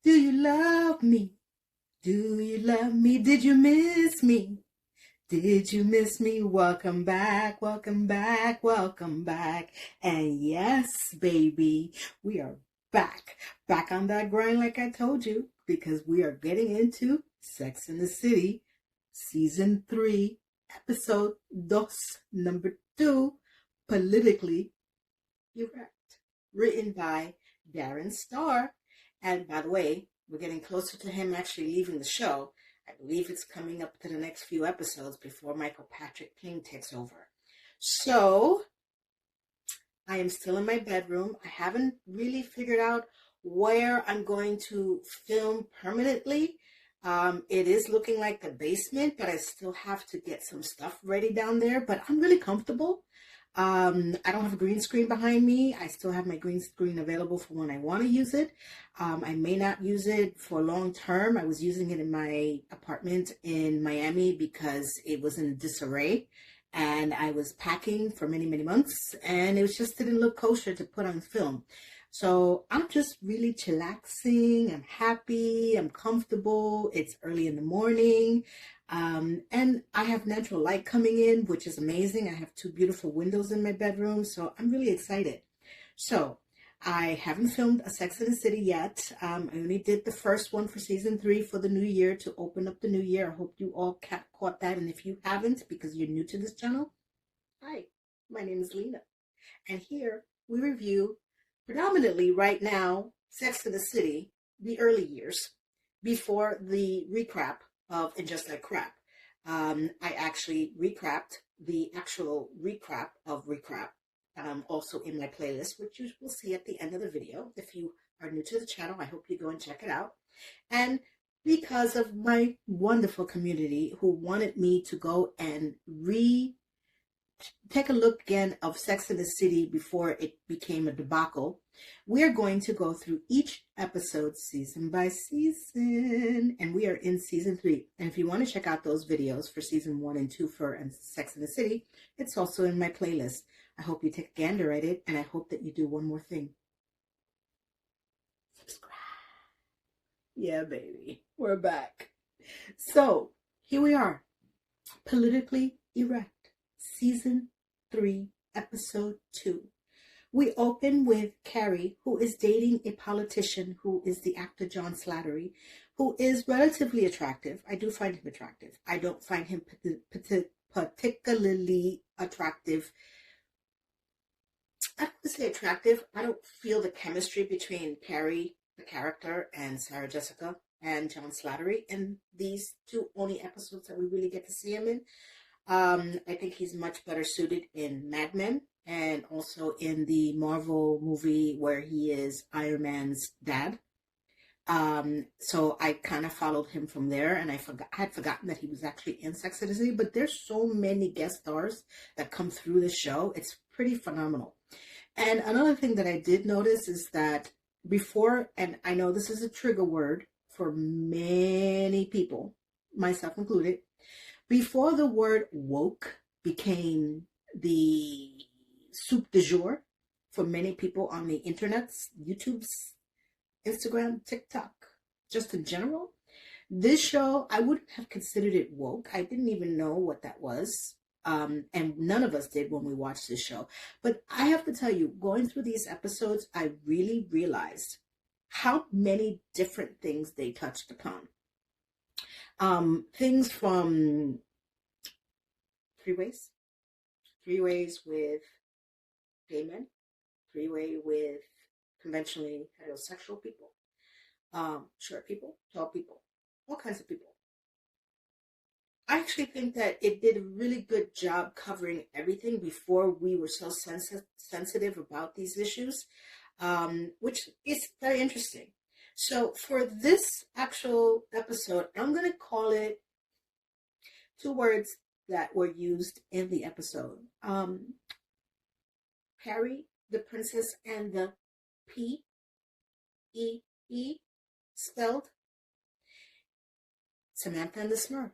Do you love me? Do you love me? Did you miss me? Did you miss me? Welcome back, welcome back, welcome back. And yes, baby, we are back on that grind like I told you, because we are getting into Sex in the City, Season 3, Episode 2, Number 2, Politically Erect, written by Darren Star. And by the way, we're getting closer to him actually leaving the show. I believe it's coming up to the next few episodes before Michael Patrick King takes over. So, I am still in my bedroom. I haven't really figured out where I'm going to film permanently. It is looking like the basement, but I still have to get some stuff ready down there. But I'm really comfortable. I don't have a green screen behind me. I still have my green screen available for when I want to use it. I may not use it for long term. I was using it in my apartment in Miami because it was in disarray and I was packing for many, many months and it just didn't look kosher to put on film. So I'm just really chillaxing. I'm happy. I'm comfortable. It's early in the morning. And I have natural light coming in, which is amazing. I have 2 beautiful windows in my bedroom, so I'm really excited. So I haven't filmed a Sex in the City yet. I only did the first one for season 3 for the new year to open up the new year. I hope you all caught that. And if you haven't, because you're new to this channel, hi, my name is Lena. And here we review predominantly right now Sex in the City, the early years, before the recap of And Just Like Crap. I actually recapped the actual recap of recap, also in my playlist, which you will see at the end of the video. If you are new to the channel, I hope you go and check it out. And because of my wonderful community who wanted me to go and take a look again of Sex in the City before it became a debacle, we're going to go through each episode season by season, and we are in season 3. And if you want to check out those videos for season 1 and 2 for Sex in the City, it's also in my playlist. I hope you take a gander at it, and I hope that you do one more thing. Subscribe. Yeah, baby, we're back. So here we are, Politically Erect. Season 3, Episode 2. We open with Carrie, who is dating a politician who is the actor John Slattery, who is relatively attractive. I do find him attractive. I don't find him particularly attractive. I don't want to say attractive. I don't feel the chemistry between Carrie, the character, and Sarah Jessica and John Slattery in these 2 only episodes that we really get to see him in. I think he's much better suited in Mad Men and also in the Marvel movie where he is Iron Man's dad. So I kind of followed him from there, and I had forgotten that he was actually in Sex and the City, but there's so many guest stars that come through the show. It's pretty phenomenal. And another thing that I did notice is that before, and I know this is a trigger word for many people, myself included, before the word woke became the soup du jour for many people on the internets, YouTube's, Instagram, TikTok, just in general, this show, I wouldn't have considered it woke. I didn't even know what that was. And none of us did when we watched this show. But I have to tell you, going through these episodes, I really realized how many different things they touched upon. Things from three ways with gay men, 3-way with conventionally heterosexual people, short people, tall people, all kinds of people. I actually think that it did a really good job covering everything before we were so sensitive about these issues, which is very interesting. So for this actual episode, I'm going to call it 2 words that were used in the episode. Carrie, the princess, and the P-E-E spelled. Samantha and the Smurf.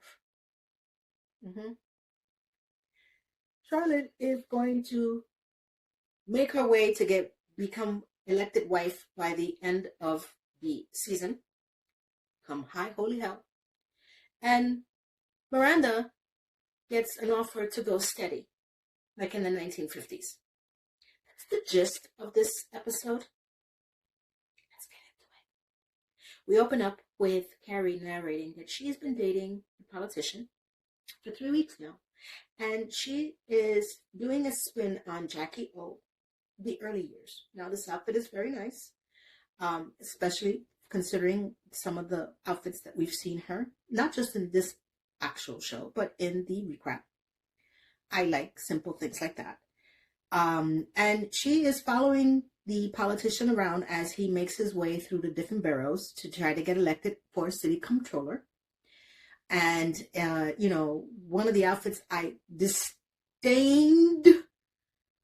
Charlotte is going to make her way to become elected wife by the end of the season. come high holy hell. And Miranda gets an offer to go steady, like in the 1950s. That's the gist of this episode. Let's get into it. We open up with Carrie narrating that she's been dating a politician for 3 weeks now. And she is doing a spin on Jackie O, the early years. Now, this outfit is very nice, especially considering some of the outfits that we've seen her, not just in this actual show, but in the recap. I like simple things like that. And she is following the politician around as he makes his way through the different boroughs to try to get elected for city controller. And, one of the outfits I disdained,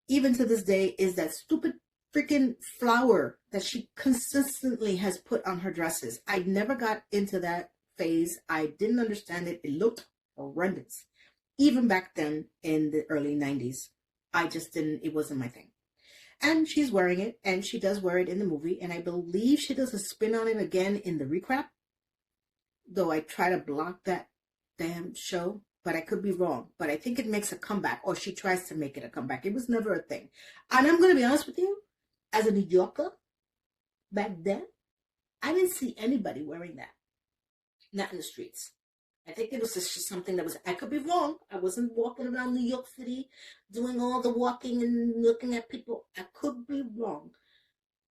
even to this day, is that stupid freaking flower that she consistently has put on her dresses. I never got into that phase. I didn't understand it. It looked horrendous. Even back then in the early 90s, I just didn't, it wasn't my thing. And she's wearing it, and she does wear it in the movie, and I believe she does a spin on it again in the recap. Though I try to block that damn show, but I could be wrong. But I think it makes a comeback, or she tries to make it a comeback. It was never a thing. And I'm going to be honest with you, as a New Yorker, back then, I didn't see anybody wearing that. Not in the streets. I think it was just something that was, I could be wrong. I wasn't walking around New York City doing all the walking and looking at people. I could be wrong.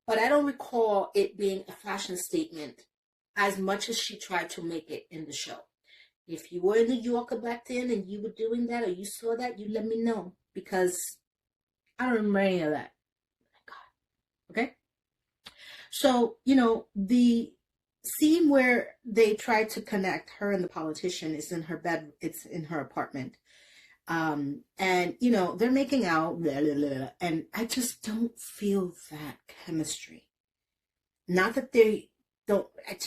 But I don't recall it being a fashion statement as much as she tried to make it in the show. If you were a New Yorker back then and you were doing that or you saw that, you let me know. Because I don't remember any of that. Thank God. Okay? So, the scene where they try to connect her and the politician is in her bed. It's in her apartment. And, they're making out. Blah, blah, blah, and I just don't feel that chemistry. Not that they don't, I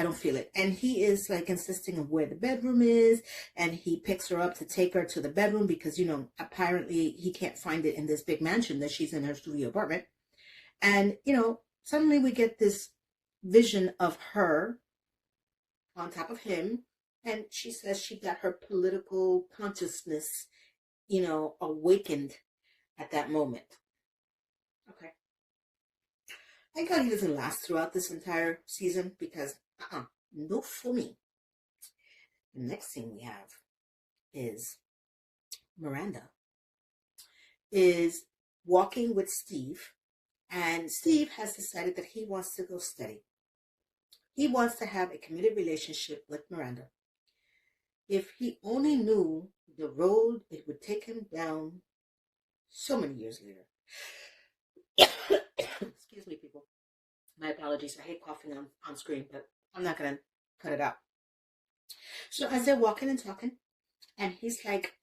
don't feel it. And he is like insisting of where the bedroom is, and he picks her up to take her to the bedroom because, apparently he can't find it in this big mansion that she's in her studio apartment. And, suddenly we get this vision of her on top of him, and she says she got her political consciousness, awakened at that moment. Okay. Thank God he doesn't last throughout this entire season because, no for me. The next thing we have is Miranda is walking with Steve, and Steve has decided that he wants to go steady. He wants to have a committed relationship with Miranda. If he only knew the road it would take him down so many years later. Excuse me, people. My apologies. I hate coughing on screen, but I'm not going to cut it out. So as they're walking and talking, and he's like,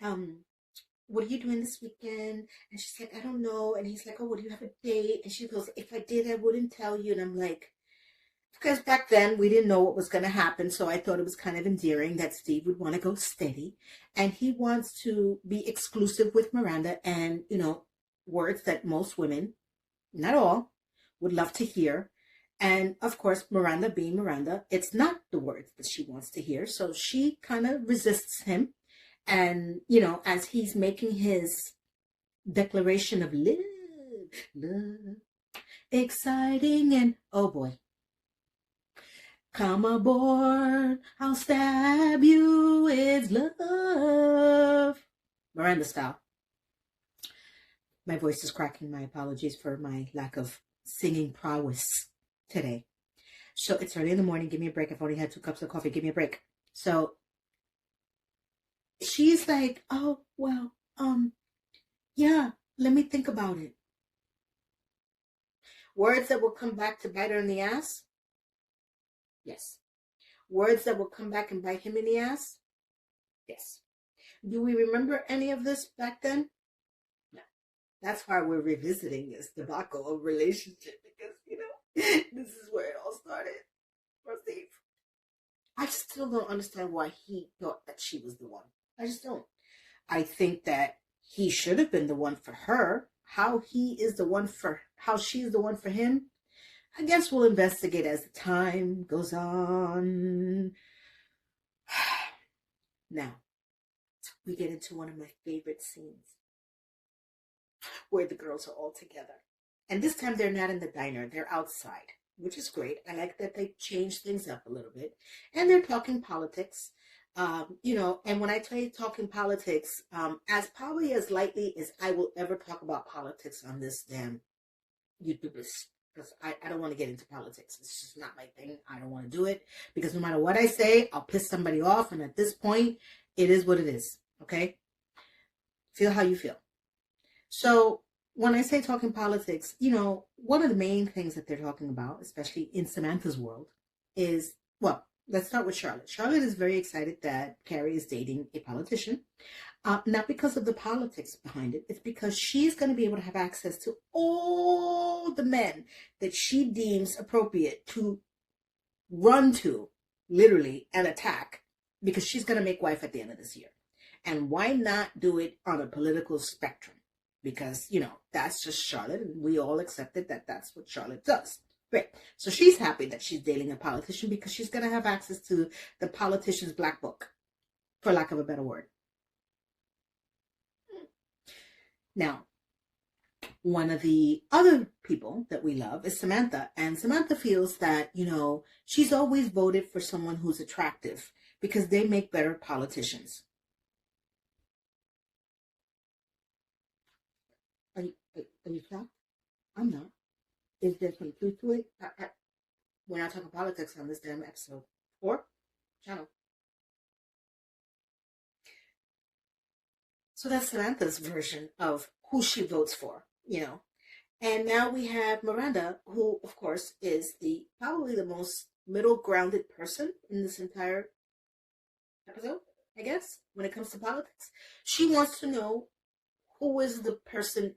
what are you doing this weekend? And she's like, I don't know. And he's like, oh, well, do you have a date? And she goes, if I did, I wouldn't tell you. And I'm like, because back then we didn't know what was going to happen. So I thought it was kind of endearing that Steve would want to go steady. And he wants to be exclusive with Miranda and, words that most women, not all, would love to hear. And of course, Miranda being Miranda, it's not the words that she wants to hear. So she kind of resists him. And, as he's making his declaration of love, exciting, and oh boy, come aboard, I'll stab you, it's love. Miranda style. My voice is cracking. My apologies for my lack of singing prowess today. So it's early in the morning. Give me a break. I've only had 2 cups of coffee. Give me a break. So she's like, oh, well, yeah, let me think about it. Words that will come back to bite her in the ass? Yes. Words that will come back and bite him in the ass? Yes. Do we remember any of this back then? No. That's why we're revisiting this debacle of relationship because, this is where it all started for Steve. I still don't understand why he thought that she was the one. I just don't. I think that he should have been the one for her. How she's the one for him, I guess we'll investigate as the time goes on. Now, we get into one of my favorite scenes where the girls are all together. And this time they're not in the diner, they're outside, which is great. I like that they changed things up a little bit. And they're talking politics. And when I tell you talking politics, as probably as lightly as I will ever talk about politics on this damn YouTube, because I don't want to get into politics. It's just not my thing. I don't want to do it because no matter what I say, I'll piss somebody off. And at this point, it is what it is. Okay? Feel how you feel. So when I say talking politics, one of the main things that they're talking about, especially in Samantha's world, is, well, let's start with Charlotte. Charlotte is very excited that Carrie is dating a politician. Not because of the politics behind it. It's because she's going to be able to have access to all the men that she deems appropriate to run to, literally, and attack, because she's going to make wife at the end of this year. And why not do it on a political spectrum? Because, that's just Charlotte, and we all accepted that that's what Charlotte does. Great. So she's happy that she's dating a politician because she's going to have access to the politician's black book, for lack of a better word. Now, one of the other people that we love is Samantha. And Samantha feels that, she's always voted for someone who's attractive because they make better politicians. Are you shocked? I'm not. Is there some truth to it? We're not talking politics on this damn episode or channel. So that's Samantha's version of who she votes for, And now we have Miranda, who, of course, is probably the most middle-grounded person in this entire episode, I guess, when it comes to politics. She wants to know who is the person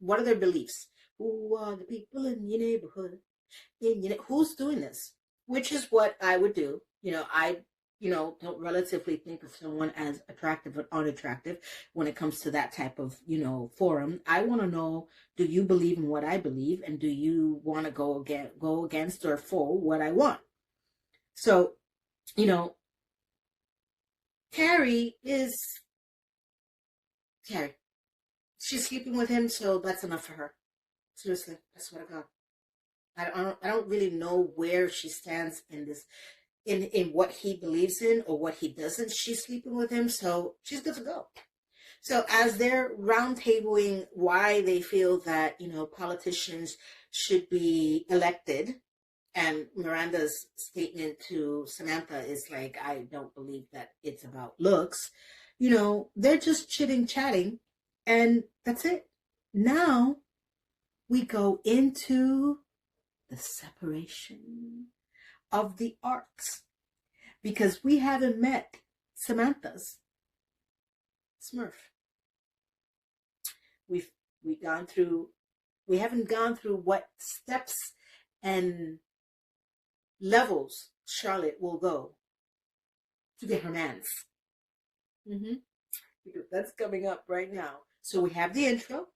what are their beliefs? Who are the people in your neighborhood? Who's doing this? Which is what I would do. I don't relatively think of someone as attractive or unattractive when it comes to that type of, forum. I want to know, do you believe in what I believe? And do you want to go against or for what I want? So, Carrie. She's sleeping with him, so that's enough for her. Seriously, I swear to God. I don't really know where she stands in this, in what he believes in or what he doesn't. She's sleeping with him, so she's good to go. So as they're roundtabling why they feel that, politicians should be elected, and Miranda's statement to Samantha is like, I don't believe that it's about looks. They're just chatting, and that's it. Now we go into the separation of the arcs, because we haven't met Samantha's Smurf. We haven't gone through what steps and levels Charlotte will go to get her mans. Because that's coming up right now. So we have the intro.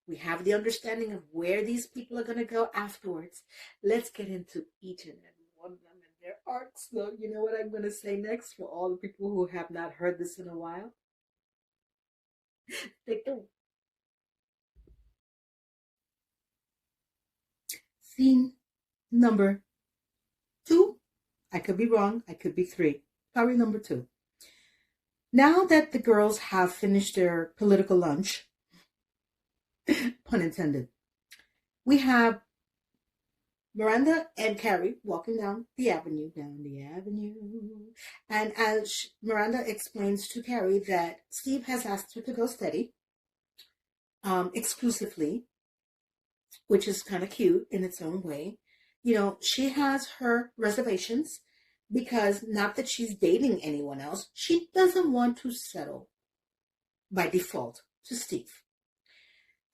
We have the understanding of where these people are going to go afterwards. Let's get into each and every one of them and their arcs. So you know what I'm going to say next for all the people who have not heard this in a while? Take the scene number 2. I could be wrong. I could be 3. Probably number 2. Now that the girls have finished their political lunch, pun intended, we have Miranda and Carrie walking down the avenue. And as Miranda explains to Carrie that Steve has asked her to go steady, exclusively, which is kind of cute in its own way. She has her reservations because, not that she's dating anyone else, she doesn't want to settle by default to Steve.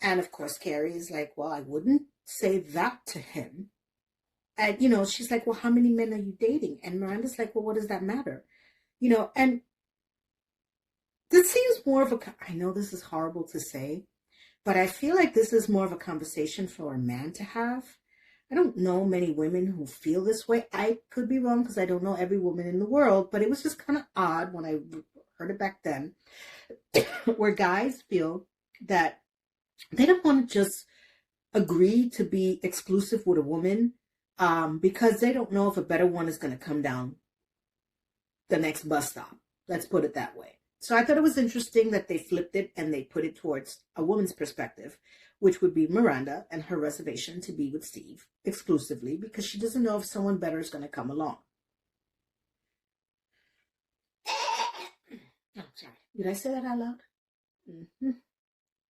And of course, Carrie is like, well, I wouldn't say that to him. And, she's like, well, how many men are you dating? And Miranda's like, well, what does that matter? And this seems more of I know this is horrible to say, but I feel like this is more of a conversation for a man to have. I don't know many women who feel this way. I could be wrong because I don't know every woman in the world, but it was just kind of odd when I heard it back then, where guys feel that they don't want to just agree to be exclusive with a woman because they don't know if a better one is going to come down the next bus stop. Let's put it that way. So I thought it was interesting that they flipped it and they put it towards a woman's perspective, which would be Miranda and her reservation to be with Steve exclusively because she doesn't know if someone better is going to come along. Oh, sorry. Did I say that out loud? Mm-hmm.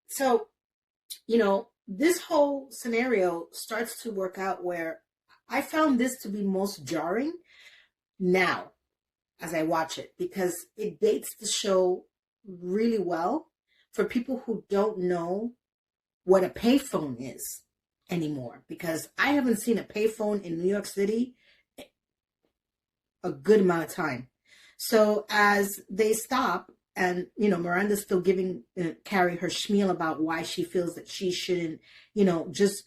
So, this whole scenario starts to work out where I found this to be most jarring now as I watch it, because it dates the show really well for people who don't know what a payphone is anymore, because I haven't seen a payphone in New York City a good amount of time. So as they stop and, Miranda's still giving Carrie her spiel about why she feels that she shouldn't, just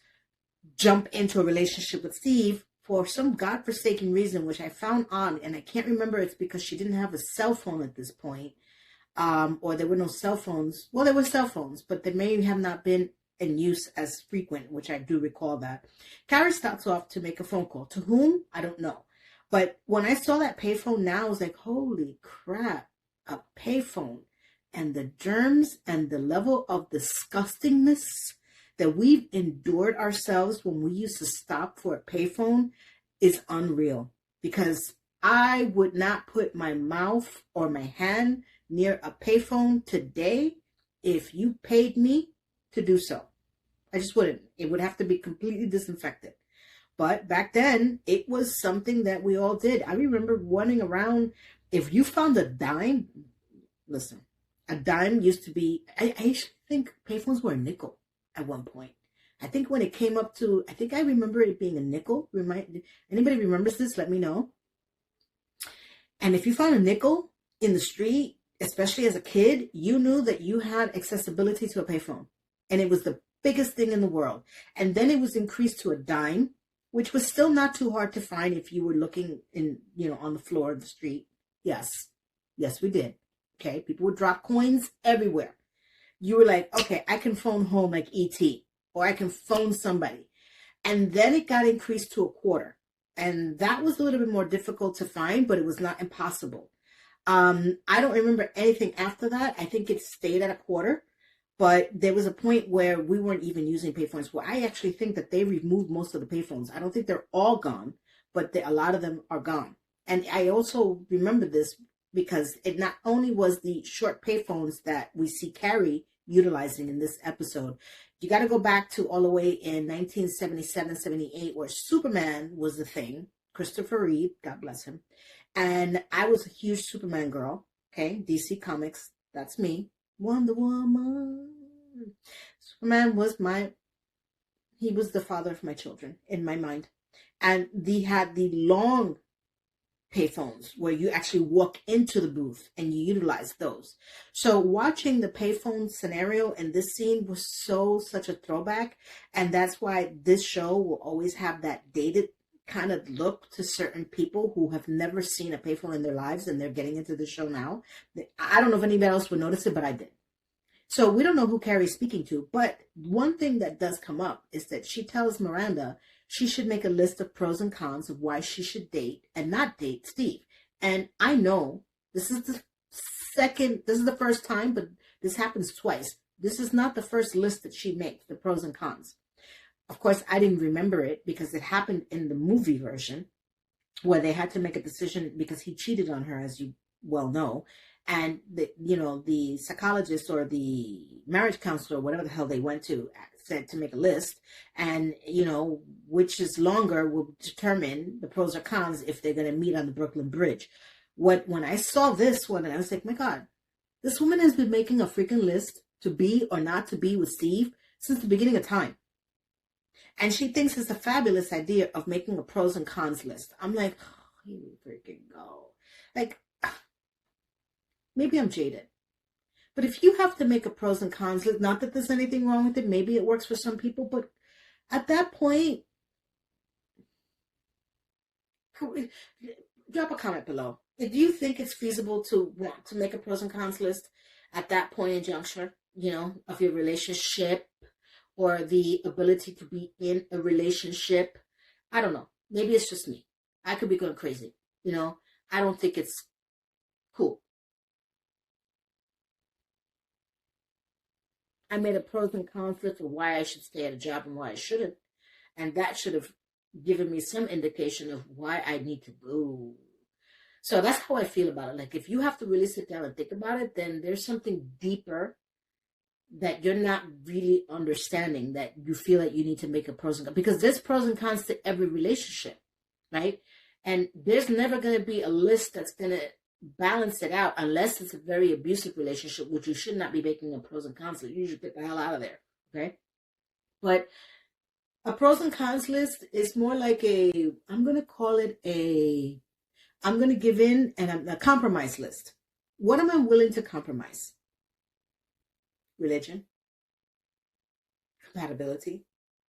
jump into a relationship with Steve for some godforsaken reason, which I found odd, and I can't remember if it's because she didn't have a cell phone at this point, or there were no cell phones. Well, there were cell phones, but they may have not been in use as frequent, which I do recall that. Carrie starts off to make a phone call. To whom? I don't know. But when I saw that payphone now, I was like, holy crap, a payphone. And the germs and the level of disgustingness that we've endured ourselves when we used to stop for a payphone is unreal, because I would not put my mouth or my hand near a payphone today if you paid me to do so. I just wouldn't. It would have to be completely disinfected. But back then, it was something that we all did. I remember running around. If you found a dime, listen, a dime used to be, I actually think payphones were a nickel at one point. I think when it came up to, I remember it being a nickel. Anybody remembers this? Let me know. And if you found a nickel in the street, especially as a kid, you knew that you had accessibility to a payphone. And it was the biggest thing in the world. And then it was increased to a dime, which was still not too hard to find if you were looking in, on the floor of the street. Yes, we did. Okay, people would drop coins everywhere. You were like, okay, I can phone home like E.T. or I can phone somebody. And then it got increased to a quarter. And that was a little bit more difficult to find, but it was not impossible. I don't remember anything after that. I think it stayed at a quarter. But there was a point where we weren't even using payphones. Well, I actually think that they removed most of the payphones. I don't think they're all gone, but a lot of them are gone. And I also remember this because it not only was the short payphones that we see Carrie utilizing in this episode. You got to go back to all the way in 1977, 78, where Superman was the thing. Christopher Reeve, God bless him. And I was a huge Superman girl. Okay, DC Comics, that's me. Wonder Woman. Superman was he was the father of my children in my mind. And they had the long payphones where you actually walk into the booth and you utilize those. So watching the payphone scenario in this scene was such a throwback. And that's why this show will always have that dated kind of look to certain people who have never seen a payphone in their lives and they're getting into the show now. I don't know if anybody else would notice it, but I did. So we don't know who Carrie's speaking to, but one thing that does come up is that she tells Miranda she should make a list of pros and cons of why she should date and not date Steve. And I know this is the first time, but this happens twice. This is not the first list that she makes, the pros and cons. Of course, I didn't remember it because it happened in the movie version where they had to make a decision because he cheated on her, as you well know. And the psychologist or the marriage counselor, whatever the hell they went to, said to make a list, and which is longer will determine the pros or cons if they're going to meet on the Brooklyn Bridge. When I saw this one, I was like, my God, this woman has been making a freaking list to be or not to be with Steve since the beginning of time. And she thinks it's a fabulous idea of making a pros and cons list. I'm like, oh, here we freaking go. Like, maybe I'm jaded. But if you have to make a pros and cons list, not that there's anything wrong with it, maybe it works for some people, but at that point, drop a comment below. Do you think it's feasible to want to make a pros and cons list at that point in juncture, of your relationship or the ability to be in a relationship? I don't know. Maybe it's just me. I could be going crazy. I don't think it's cool. I made a pros and cons list of why I should stay at a job and why I shouldn't. And that should have given me some indication of why I need to go. So that's how I feel about it. Like, if you have to really sit down and think about it, then there's something deeper that you're not really understanding, that you feel that you need to make a pros and cons. Because there's pros and cons to every relationship, right? And there's never going to be a list that's going to balance it out unless it's a very abusive relationship, which you should not be making a pros and cons list. You should get the hell out of there, okay? But a pros and cons list is more like I'm going to give in and a compromise list. What am I willing to compromise? Religion, compatibility,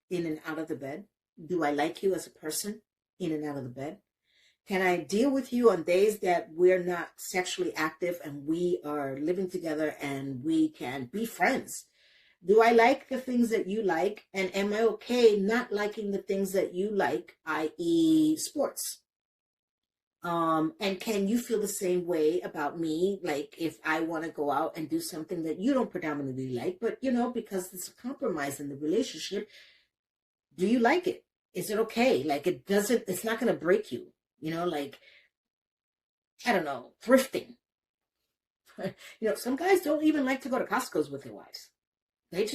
in and out of the bed. Do I like you as a person, in and out of the bed? Can I deal with you on days that we're not sexually active and we are living together and we can be friends? Do I like the things that you like? And am I okay not liking the things that you like, i.e. sports? And can you feel the same way about me? Like, if I want to go out and do something that you don't predominantly like, but because it's a compromise in the relationship, do you like it? Is it okay? Like, it's not going to break you, like, I don't know, thrifting. Some guys don't even like to go to Costco's with their wives. They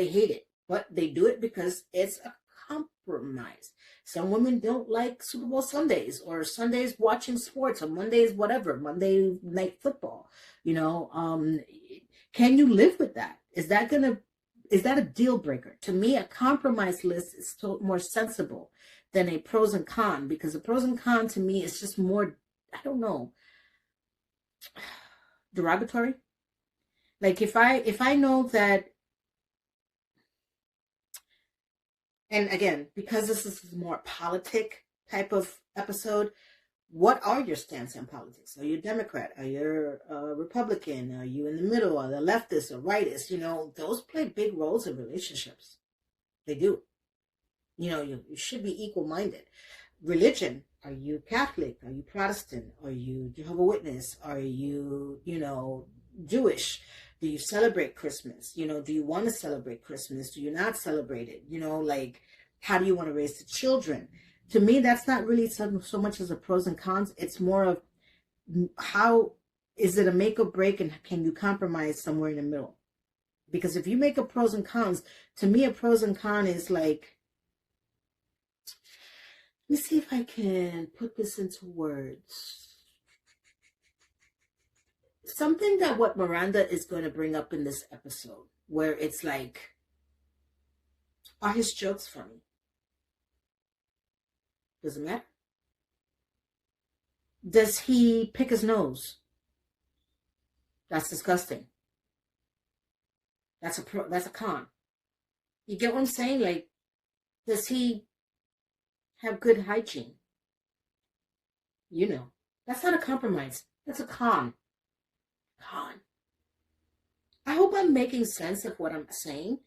hate it, but they do it because it's a compromise. Some women don't like Super Bowl Sundays or Sundays watching sports or Mondays, whatever, Monday night football. Can you live with that? Is that a deal breaker? To me, a compromise list is still more sensible than a pros and cons, because the pros and cons to me is just more, I don't know, derogatory. Like, if I know that, and again, because this is more politic type of episode, what are your stance on politics? Are you a Democrat? Are you a Republican? Are you in the middle? Are the leftist or rightist? Those play big roles in relationships. They do. You should be equal-minded. Religion, are you Catholic? Are you Protestant? Are you Jehovah's Witness? Are you, Jewish? Do you celebrate Christmas? Do you want to celebrate Christmas? Do you not celebrate it? Like, how do you want to raise the children? To me, that's not really so much as a pros and cons. It's more of, how is it a make or break, and can you compromise somewhere in the middle? Because if you make a pros and cons, to me, a pros and con is like, let me see if I can put this into words. Something that what Miranda is going to bring up in this episode, where it's like, are his jokes funny? Does it matter? Does he pick his nose? That's disgusting. That's a con. You get what I'm saying? Like, does he have good hygiene? That's not a compromise. That's a con. I hope I'm making sense of what I'm saying.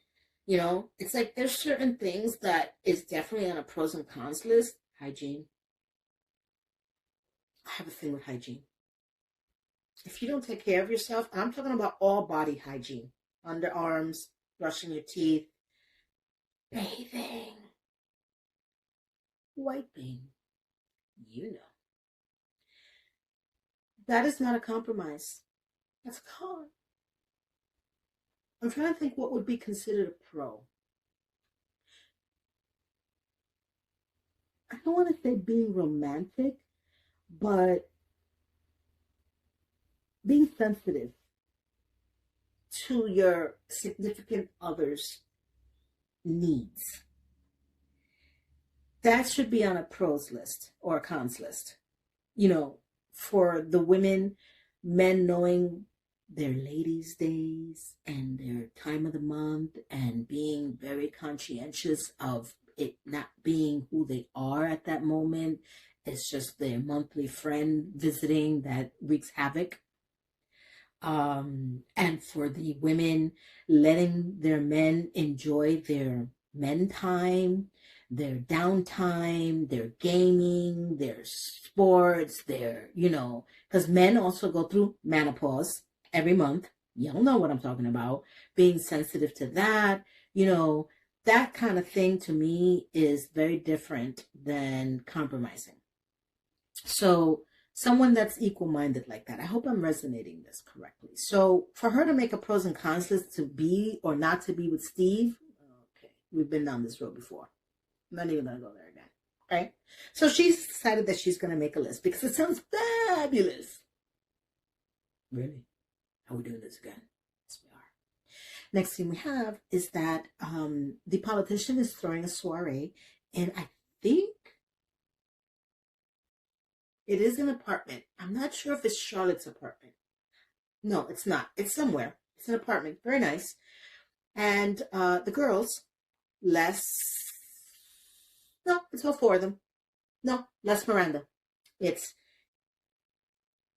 It's like there's certain things that is definitely on a pros and cons list. Hygiene. I have a thing with hygiene. If you don't take care of yourself, I'm talking about all body hygiene. Underarms, brushing your teeth, bathing, wiping. That is not a compromise. That's a con. I'm trying to think what would be considered a pro. I don't want to say being romantic, but being sensitive to your significant other's needs. That should be on a pros list or a cons list. For the women, men knowing their ladies' days and their time of the month and being very conscientious of it not being who they are at that moment, It's just their monthly friend visiting that wreaks havoc. And for the women, letting their men enjoy their men time, their downtime, their gaming, their sports, their, because men also go through menopause every month. Y'all know what I'm talking about. Being sensitive to that, that kind of thing to me is very different than compromising. So someone that's equal-minded like that. I hope I'm resonating this correctly. So for her to make a pros and cons list to be or not to be with Steve, okay, we've been down this road before. I'm not even going to go there again. Right? So she's decided that she's going to make a list because it sounds fabulous. Really? Are we doing this again? Yes, we are. Next thing we have is that the politician is throwing a soiree, and I think it is an apartment. I'm not sure if it's Charlotte's apartment. No, it's not. It's somewhere. It's an apartment. Very nice. And the girls, no, it's all four of them. No, less Miranda. It's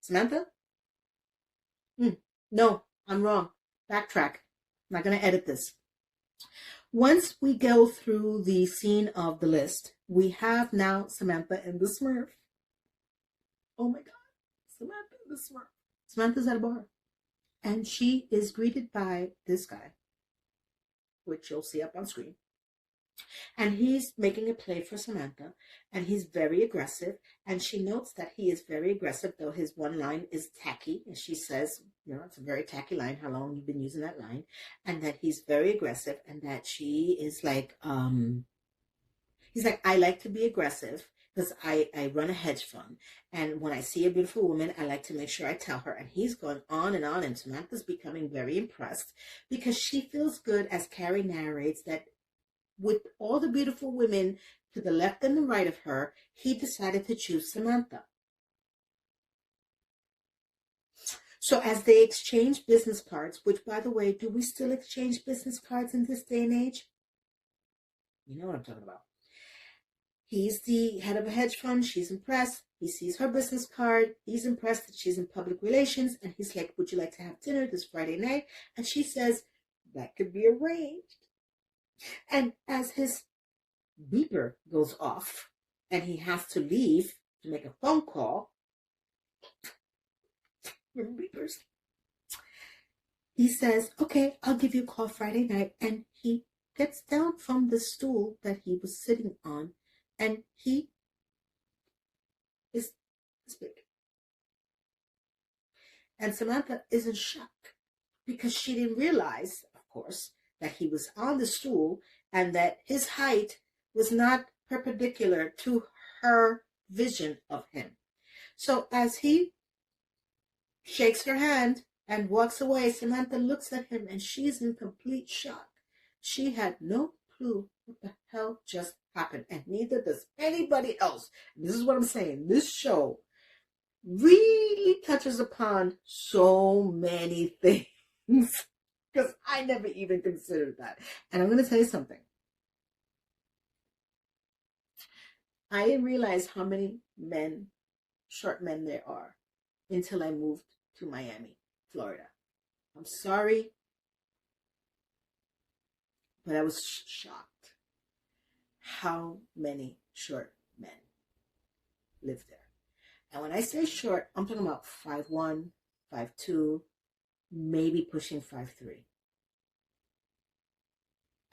Samantha? No, I'm wrong. Backtrack. I'm not going to edit this. Once we go through the scene of the list, we have now Samantha and the Smurf. Oh my God. Samantha and the Smurf. Samantha's at a bar. And she is greeted by this guy, which you'll see up on screen. And he's making a play for Samantha, and he's very aggressive. And she notes that he is very aggressive, though his one line is tacky. And she says, it's a very tacky line, how long you've been using that line. And that he's very aggressive, and that she is like, he's like, I like to be aggressive because I run a hedge fund. And when I see a beautiful woman, I like to make sure I tell her. And he's going on. And Samantha's becoming very impressed because she feels good, as Carrie narrates, that with all the beautiful women to the left and the right of her, he decided to choose Samantha. So as they exchange business cards, which, by the way, do we still exchange business cards in this day and age? You know what I'm talking about. He's the head of a hedge fund. She's impressed. He sees her business card. He's impressed that she's in public relations. And he's like, would you like to have dinner this Friday night? And she says, that could be arranged. And as his beeper goes off and he has to leave to make a phone call, beepers, he says, okay, I'll give you a call Friday night. And he gets down from the stool that he was sitting on, and he is this big. And Samantha is in shock because she didn't realize, of course, that he was on the stool and that his height was not perpendicular to her vision of him. So as he shakes her hand and walks away, Samantha looks at him and she's in complete shock. She had no clue what the hell just happened, and neither does anybody else. This is what I'm saying. This show really touches upon so many things because I never even considered that. And I'm going to tell you something. I didn't realize how many short men there are until I moved to Miami, Florida. I'm sorry, but I was shocked how many short men live there. And when I say short, I'm talking about 5'1", 5'2", maybe pushing 5'3".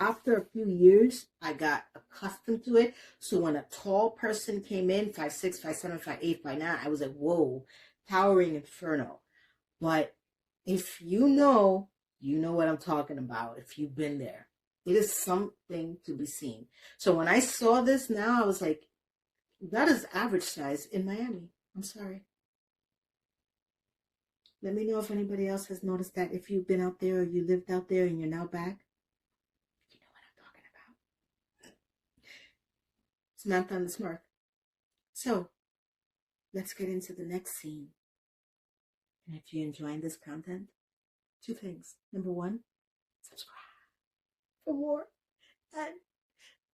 After a few years, I got accustomed to it. So when a tall person came in, 5'6", 5'7", 5'8", 5'9", I was like, whoa, towering inferno. But if you know what I'm talking about, if you've been there. It is something to be seen. So when I saw this now, I was like, that is average size in Miami. I'm sorry. Let me know if anybody else has noticed that, if you've been out there or you lived out there and you're now back. You know what I'm talking about. Samantha and the Smurf. So let's get into the next scene. And if you're enjoying this content, 2 things. Number 1, subscribe for more, and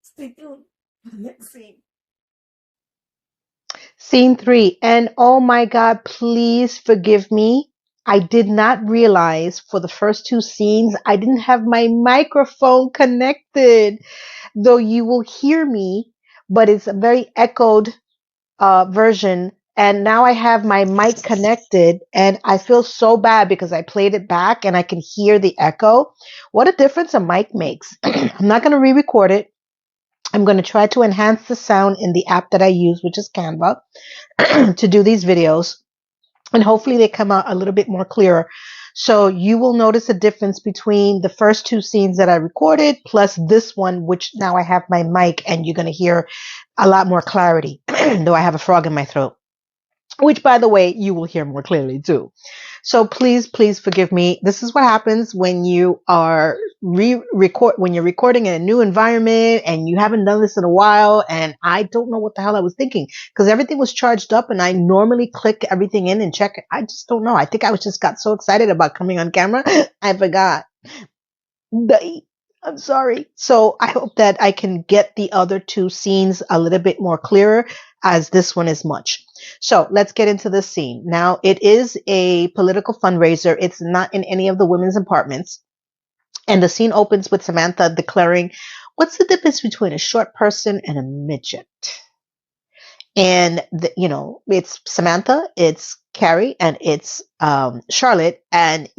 stay tuned for the next scene. Scene 3. And oh my God, please forgive me. I did not realize for the first two scenes, I didn't have my microphone connected, though you will hear me, but it's a very echoed version. And now I have my mic connected, and I feel so bad because I played it back and I can hear the echo. What a difference a mic makes. I'm not going to re record it. I'm going to try to enhance the sound in the app that I use, which is Canva, to do these videos. And hopefully they come out a little bit more clearer. So you will notice a difference between the first two scenes that I recorded plus this one, which now I have my mic and you're going to hear a lot more clarity, though I have a frog in my throat, which by the way, you will hear more clearly too. So please, please forgive me. This is what happens when you are when you're recording in a new environment and you haven't done this in a while. And I don't know what the hell I was thinking because everything was charged up and I normally click everything in and check. I just don't know. I think I was just got so excited about coming on camera. I forgot. I'm sorry. So I hope that I can get the other two scenes a little bit more clearer as this one is much. So let's get into the scene. Now it is a political fundraiser. It's not in any of the women's apartments. And the scene opens with Samantha declaring, what's the difference between a short person and a midget? And it's Samantha, it's Carrie, and it's Charlotte, and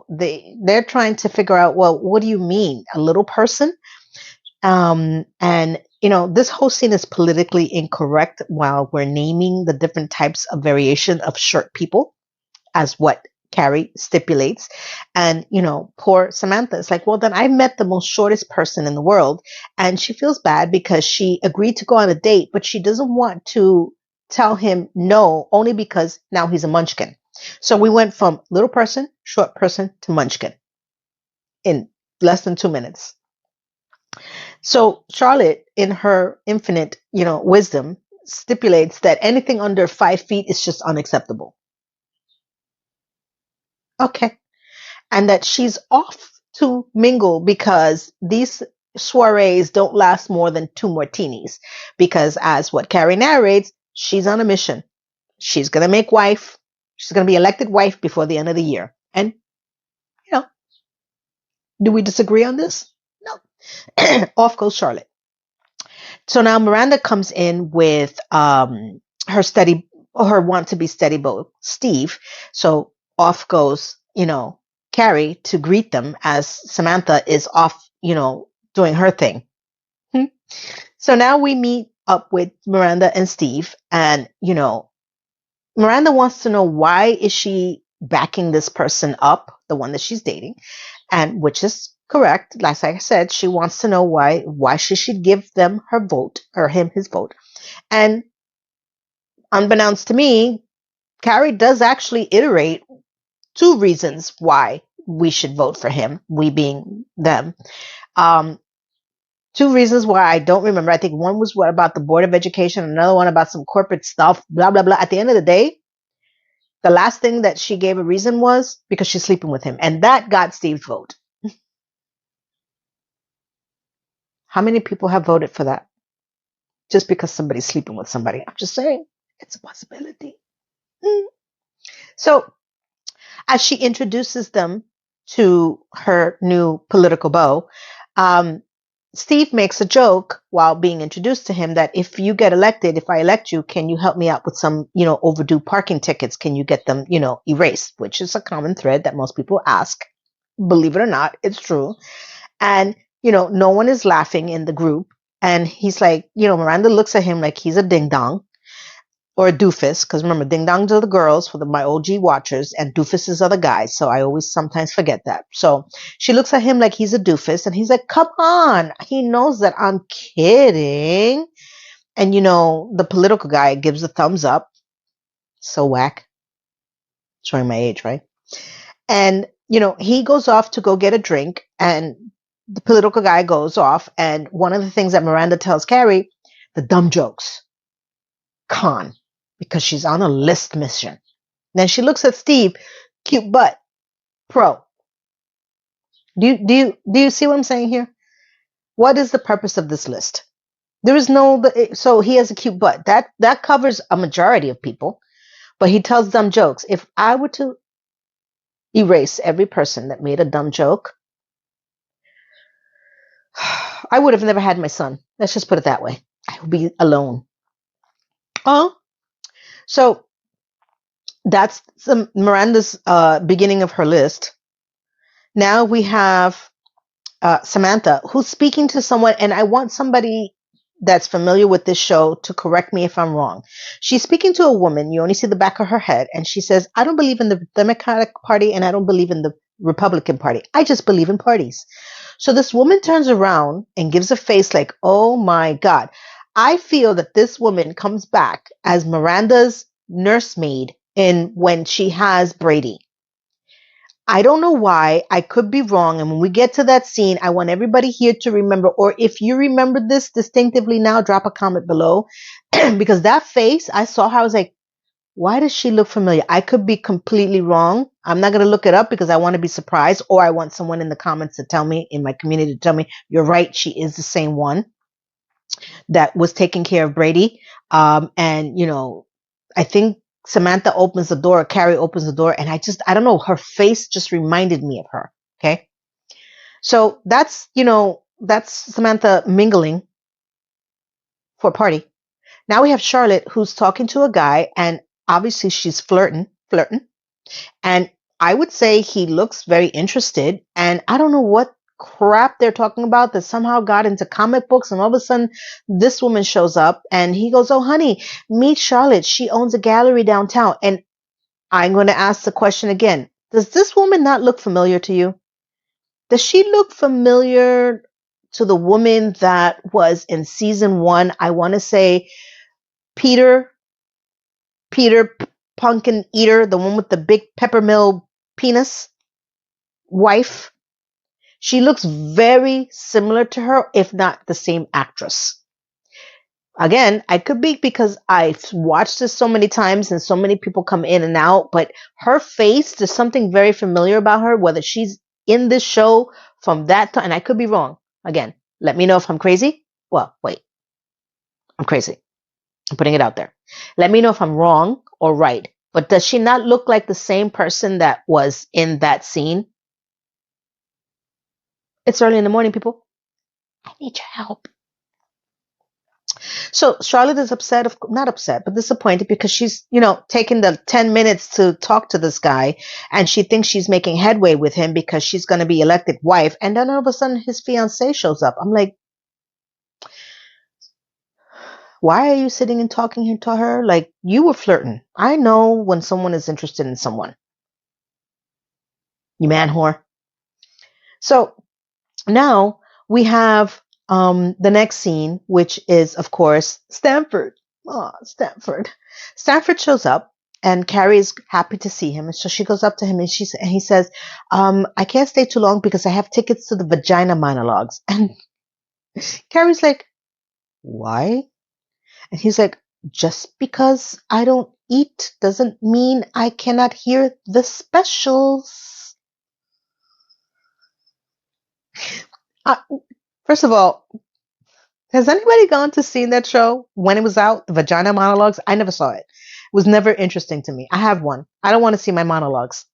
they're trying to figure out, well, what do you mean, a little person? And this whole scene is politically incorrect while we're naming the different types of variation of short people as what Carrie stipulates. And, poor Samantha is like, well, then I met the most shortest person in the world. And she feels bad because she agreed to go on a date, but she doesn't want to tell him no, only because now he's a munchkin. So we went from little person, short person to munchkin in less than 2 minutes. So Charlotte, in her infinite, wisdom, stipulates that anything under 5 feet is just unacceptable. Okay. And that she's off to mingle because these soirees don't last more than 2 martinis. Because as what Carrie narrates, she's on a mission. She's going to make wife. She's going to be elected wife before the end of the year. And, do we disagree on this? No. Off goes Charlotte. So now Miranda comes in with her want to be steady beau, Steve. So off goes, Carrie to greet them as Samantha is off, doing her thing. So now we meet up with Miranda and Steve, and Miranda wants to know why is she backing this person up, the one that she's dating, and which is correct. Like I said, she wants to know why she should give them her vote or him his vote. And unbeknownst to me, Carrie does actually iterate 2 reasons why we should vote for him, we being them. 2 reasons why I don't remember. I think one was what about the Board of Education, another one about some corporate stuff, blah, blah, blah. At the end of the day, the last thing that she gave a reason was because she's sleeping with him. And that got Steve's vote. How many people have voted for that? Just because somebody's sleeping with somebody. I'm just saying, it's a possibility. So as she introduces them to her new political beau, Steve makes a joke while being introduced to him that if you get elected, if I elect you, can you help me out with some, overdue parking tickets? Can you get them, erased? Which is a common thread that most people ask. Believe it or not, it's true. And, no one is laughing in the group. And he's like, Miranda looks at him like he's a ding dong or a doofus. Because remember, ding dongs are the girls for my OG watchers and doofuses are the guys. So I always sometimes forget that. So she looks at him like he's a doofus and he's like, come on. He knows that I'm kidding. And, the political guy gives a thumbs up. So whack. Showing my age, right? And, he goes off to go get a drink and the political guy goes off. And one of the things that Miranda tells Carrie, the dumb jokes. Con. Because she's on a list mission. Then she looks at Steve, cute butt, pro. Do you see what I'm saying here? What is the purpose of this list? There is no, so he has a cute butt. That covers a majority of people, but he tells dumb jokes. If I were to erase every person that made a dumb joke, I would have never had my son. Let's just put it that way. I would be alone. Oh, so that's Miranda's beginning of her list. Now we have Samantha, who's speaking to someone, and I want somebody that's familiar with this show to correct me if I'm wrong. She's speaking to a woman. You only see the back of her head, and she says, I don't believe in the Democratic Party and I don't believe in the Republican Party. I just believe in parties. So this woman turns around and gives a face like, oh my God. I feel that this woman comes back as Miranda's nursemaid in when she has Brady. I don't know why. I could be wrong. And when we get to that scene, I want everybody here to remember, or if you remember this distinctively now, drop a comment below. Because that face, I saw her, I was like, why does she look familiar? I could be completely wrong. I'm not going to look it up because I want to be surprised, or I want someone in the comments to tell me, in my community, to tell me, you're right, she is the same one that was taking care of Brady. And, you know, I think Samantha opens the door, Carrie opens the door, and I don't know, her face just reminded me of her. Okay. So that's, that's Samantha mingling for a party. Now we have Charlotte who's talking to a guy, and obviously she's flirting. And I would say he looks very interested. And I don't know what crap they're talking about that somehow got into comic books. And all of a sudden, this woman shows up and he goes, oh, honey, meet Charlotte. She owns a gallery downtown. And I'm going to ask the question again. Does this woman not look familiar to you? Does she look familiar to the woman that was in season 1? I want to say Peter Pumpkin Eater, the one with the big peppermill penis wife. She looks very similar to her, if not the same actress. Again, I could be because I've watched this so many times and so many people come in and out, but her face, there's something very familiar about her, whether she's in this show from that time, and I could be wrong. Again, let me know if I'm crazy. Well, wait, I'm crazy. I'm putting it out there. Let me know if I'm wrong or right. But does she not look like the same person that was in that scene? It's early in the morning, people. I need your help. So Charlotte is upset, not upset, but disappointed because she's, taking the 10 minutes to talk to this guy, and she thinks she's making headway with him because she's going to be elected wife. And then all of a sudden his fiance shows up. I'm like, why are you sitting and talking to her? Like, you were flirting. I know when someone is interested in someone. You man whore. So now we have the next scene, which is, of course, Stanford. Oh, Stanford. Stanford shows up, and Carrie is happy to see him. And so she goes up to him, and he says, I can't stay too long because I have tickets to the vagina monologues. And Carrie's like, why? And he's like, just because I don't eat doesn't mean I cannot hear the specials. First of all, has anybody gone to see that show when it was out, the Vagina Monologues? I never saw it. It was never interesting to me. I have one. I don't want to see my monologues.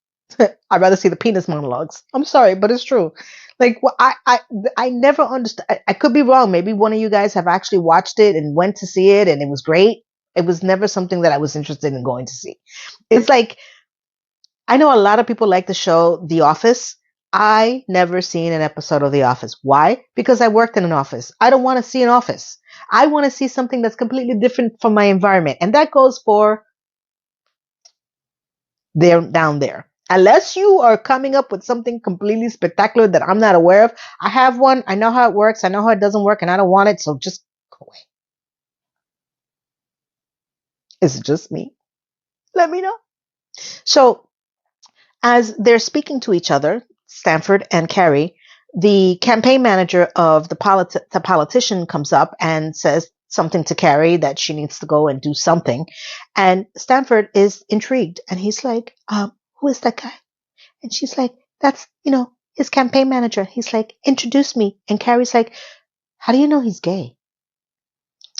I'd rather see the penis monologues. I'm sorry, but it's true. Like, I never understood. I could be wrong. Maybe one of you guys have actually watched it and went to see it, and it was great. It was never something that I was interested in going to see. It's like, I know a lot of people like the show The Office. I never seen an episode of The Office. Why? Because I worked in an office. I don't want to see an office. I want to see something that's completely different from my environment. And that goes for down there. Unless you are coming up with something completely spectacular that I'm not aware of. I have one. I know how it works. I know how it doesn't work, and I don't want it. So just go away. Is it just me? Let me know. So as they're speaking to each other, Stanford and Carrie, the campaign manager of the politician comes up and says something to Carrie that she needs to go and do something. And Stanford is intrigued, and he's like, who is that guy? And she's like, that's, his campaign manager. He's like, introduce me. And Carrie's like, how do you know he's gay?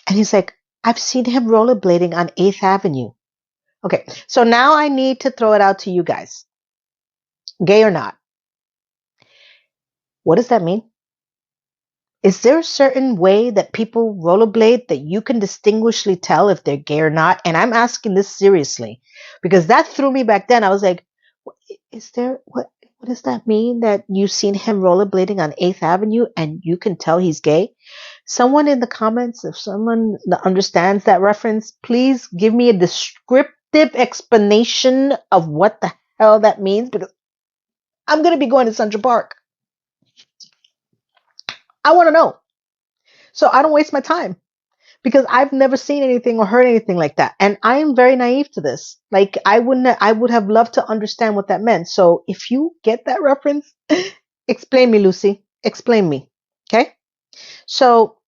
And he's like, I've seen him rollerblading on 8th Avenue. Okay, so now I need to throw it out to you guys. Gay or not, what does that mean? Is there a certain way that people rollerblade that you can distinguishly tell if they're gay or not? And I'm asking this seriously because that threw me back then. I was like, is there what does that mean that you've seen him rollerblading on 8th Avenue and you can tell he's gay? Someone in the comments, if someone that understands that reference, please give me a descriptive explanation of what the hell that means because I'm going to be going to Central Park. I want to know so I don't waste my time because I've never seen anything or heard anything like that. And I am very naive to this. Like I would have loved to understand what that meant. So if you get that reference, explain me, Lucy. Explain me. Okay. So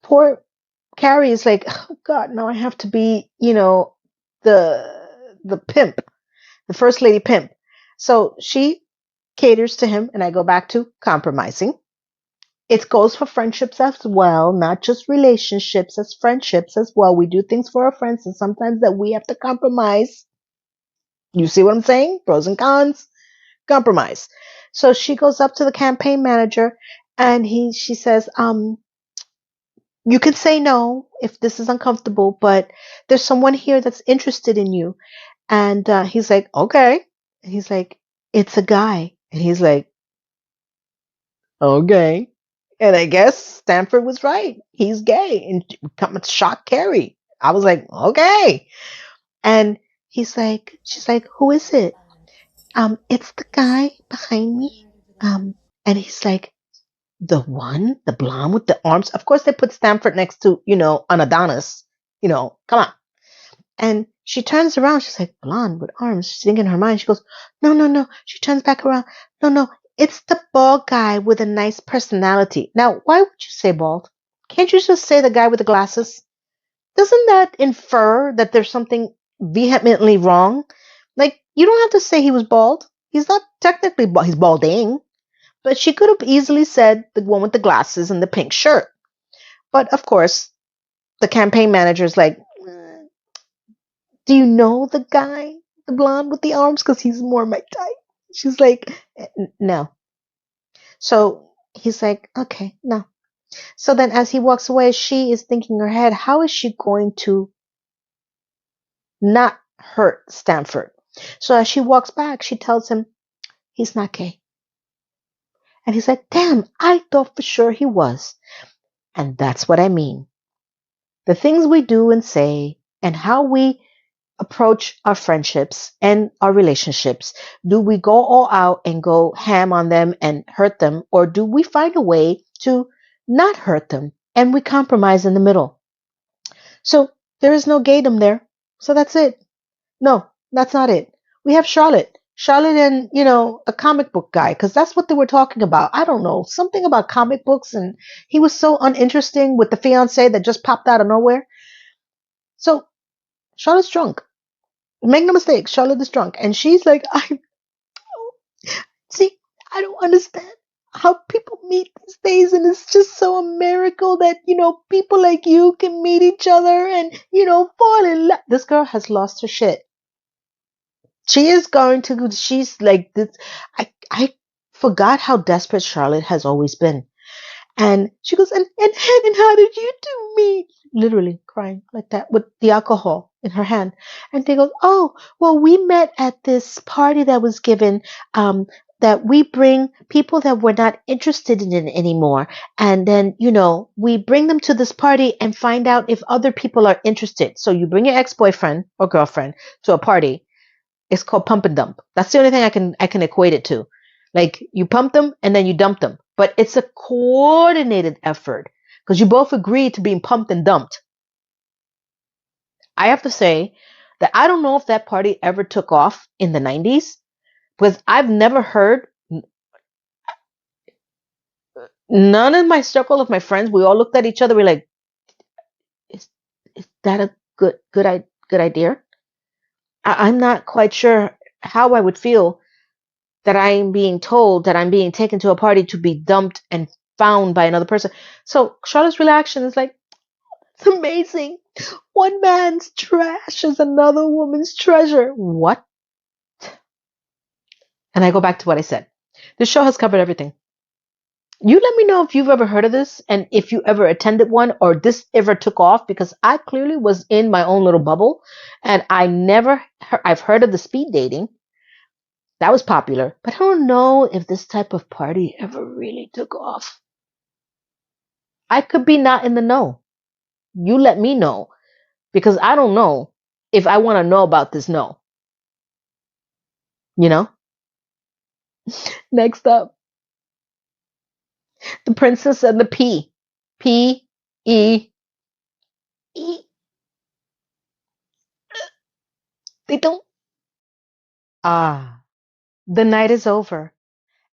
poor Carrie is like, oh God, now I have to be, the pimp, the first lady pimp. So she caters to him, and I go back to compromising. It goes for friendships as well, not just relationships, as friendships as well. We do things for our friends, and sometimes that we have to compromise. You see what I'm saying? Pros and cons, compromise. So she goes up to the campaign manager, and she says, you can say no if this is uncomfortable, but there's someone here that's interested in you. And he's like, okay. And he's like, it's a guy. And he's like, okay. And I guess Stanford was right. He's gay. And come shock Carrie. I was like, okay. And she's like, who is it? It's the guy behind me. And he's like, the blonde with the arms. Of course, they put Stanford next to, an Adonis. Come on. And she turns around. She's like, blonde with arms. She's thinking in her mind. She goes, no, no, no. She turns back around. No, no. It's the bald guy with a nice personality. Now, why would you say bald? Can't you just say the guy with the glasses? Doesn't that infer that there's something vehemently wrong? Like, you don't have to say he was bald. He's not technically bald. He's balding. But she could have easily said the one with the glasses and the pink shirt. But of course, the campaign manager is like, do you know the guy, the blonde with the arms? Because he's more my type. She's like, no. So he's like, okay, no. So then as he walks away, she is thinking in her head, how is she going to not hurt Stanford? So as she walks back, she tells him he's not gay. And he's like, damn, I thought for sure he was. And that's what I mean. The things we do and say and how we approach our friendships and our relationships. Do we go all out and go ham on them and hurt them? Or do we find a way to not hurt them and we compromise in the middle? So there is no gaydom there. So that's it. No, that's not it. We have Charlotte. Charlotte and, a comic book guy, because that's what they were talking about. I don't know, something about comic books, and he was so uninteresting with the fiance that just popped out of nowhere. So Charlotte's drunk. Make no mistake, Charlotte is drunk, and she's like, see, I don't understand how people meet these days, and it's just so a miracle that people like you can meet each other and fall in love. This girl has lost her shit. She is going to. She's like this. I forgot how desperate Charlotte has always been. And she goes, and how did you two meet? Literally crying like that with the alcohol in her hand. And they go, oh, well, we met at this party that was given, that we bring people that we're not interested in anymore. And then, we bring them to this party and find out if other people are interested. So you bring your ex-boyfriend or girlfriend to a party. It's called pump and dump. That's the only thing I can equate it to. Like you pump them and then you dump them. But it's a coordinated effort because you both agree to being pumped and dumped. I have to say that I don't know if that party ever took off in the 90s because I've never heard, none of my circle of my friends, we all looked at each other. We're like, is that a good idea? I'm not quite sure how I would feel that I'm being told that I'm being taken to a party to be dumped and found by another person. So Charlotte's reaction is like, It's amazing. One man's trash is another woman's treasure. What? And I go back to what I said. This show has covered everything. You let me know if you've ever heard of this and if you ever attended one or this ever took off, because I clearly was in my own little bubble and I've heard of the speed dating. That was popular, but I don't know if this type of party ever really took off. I could be not in the know. You let me know because I don't know if I want to know about this. No, you know? Next up, the princess and the P. P E E. They don't. Ah, the night is over.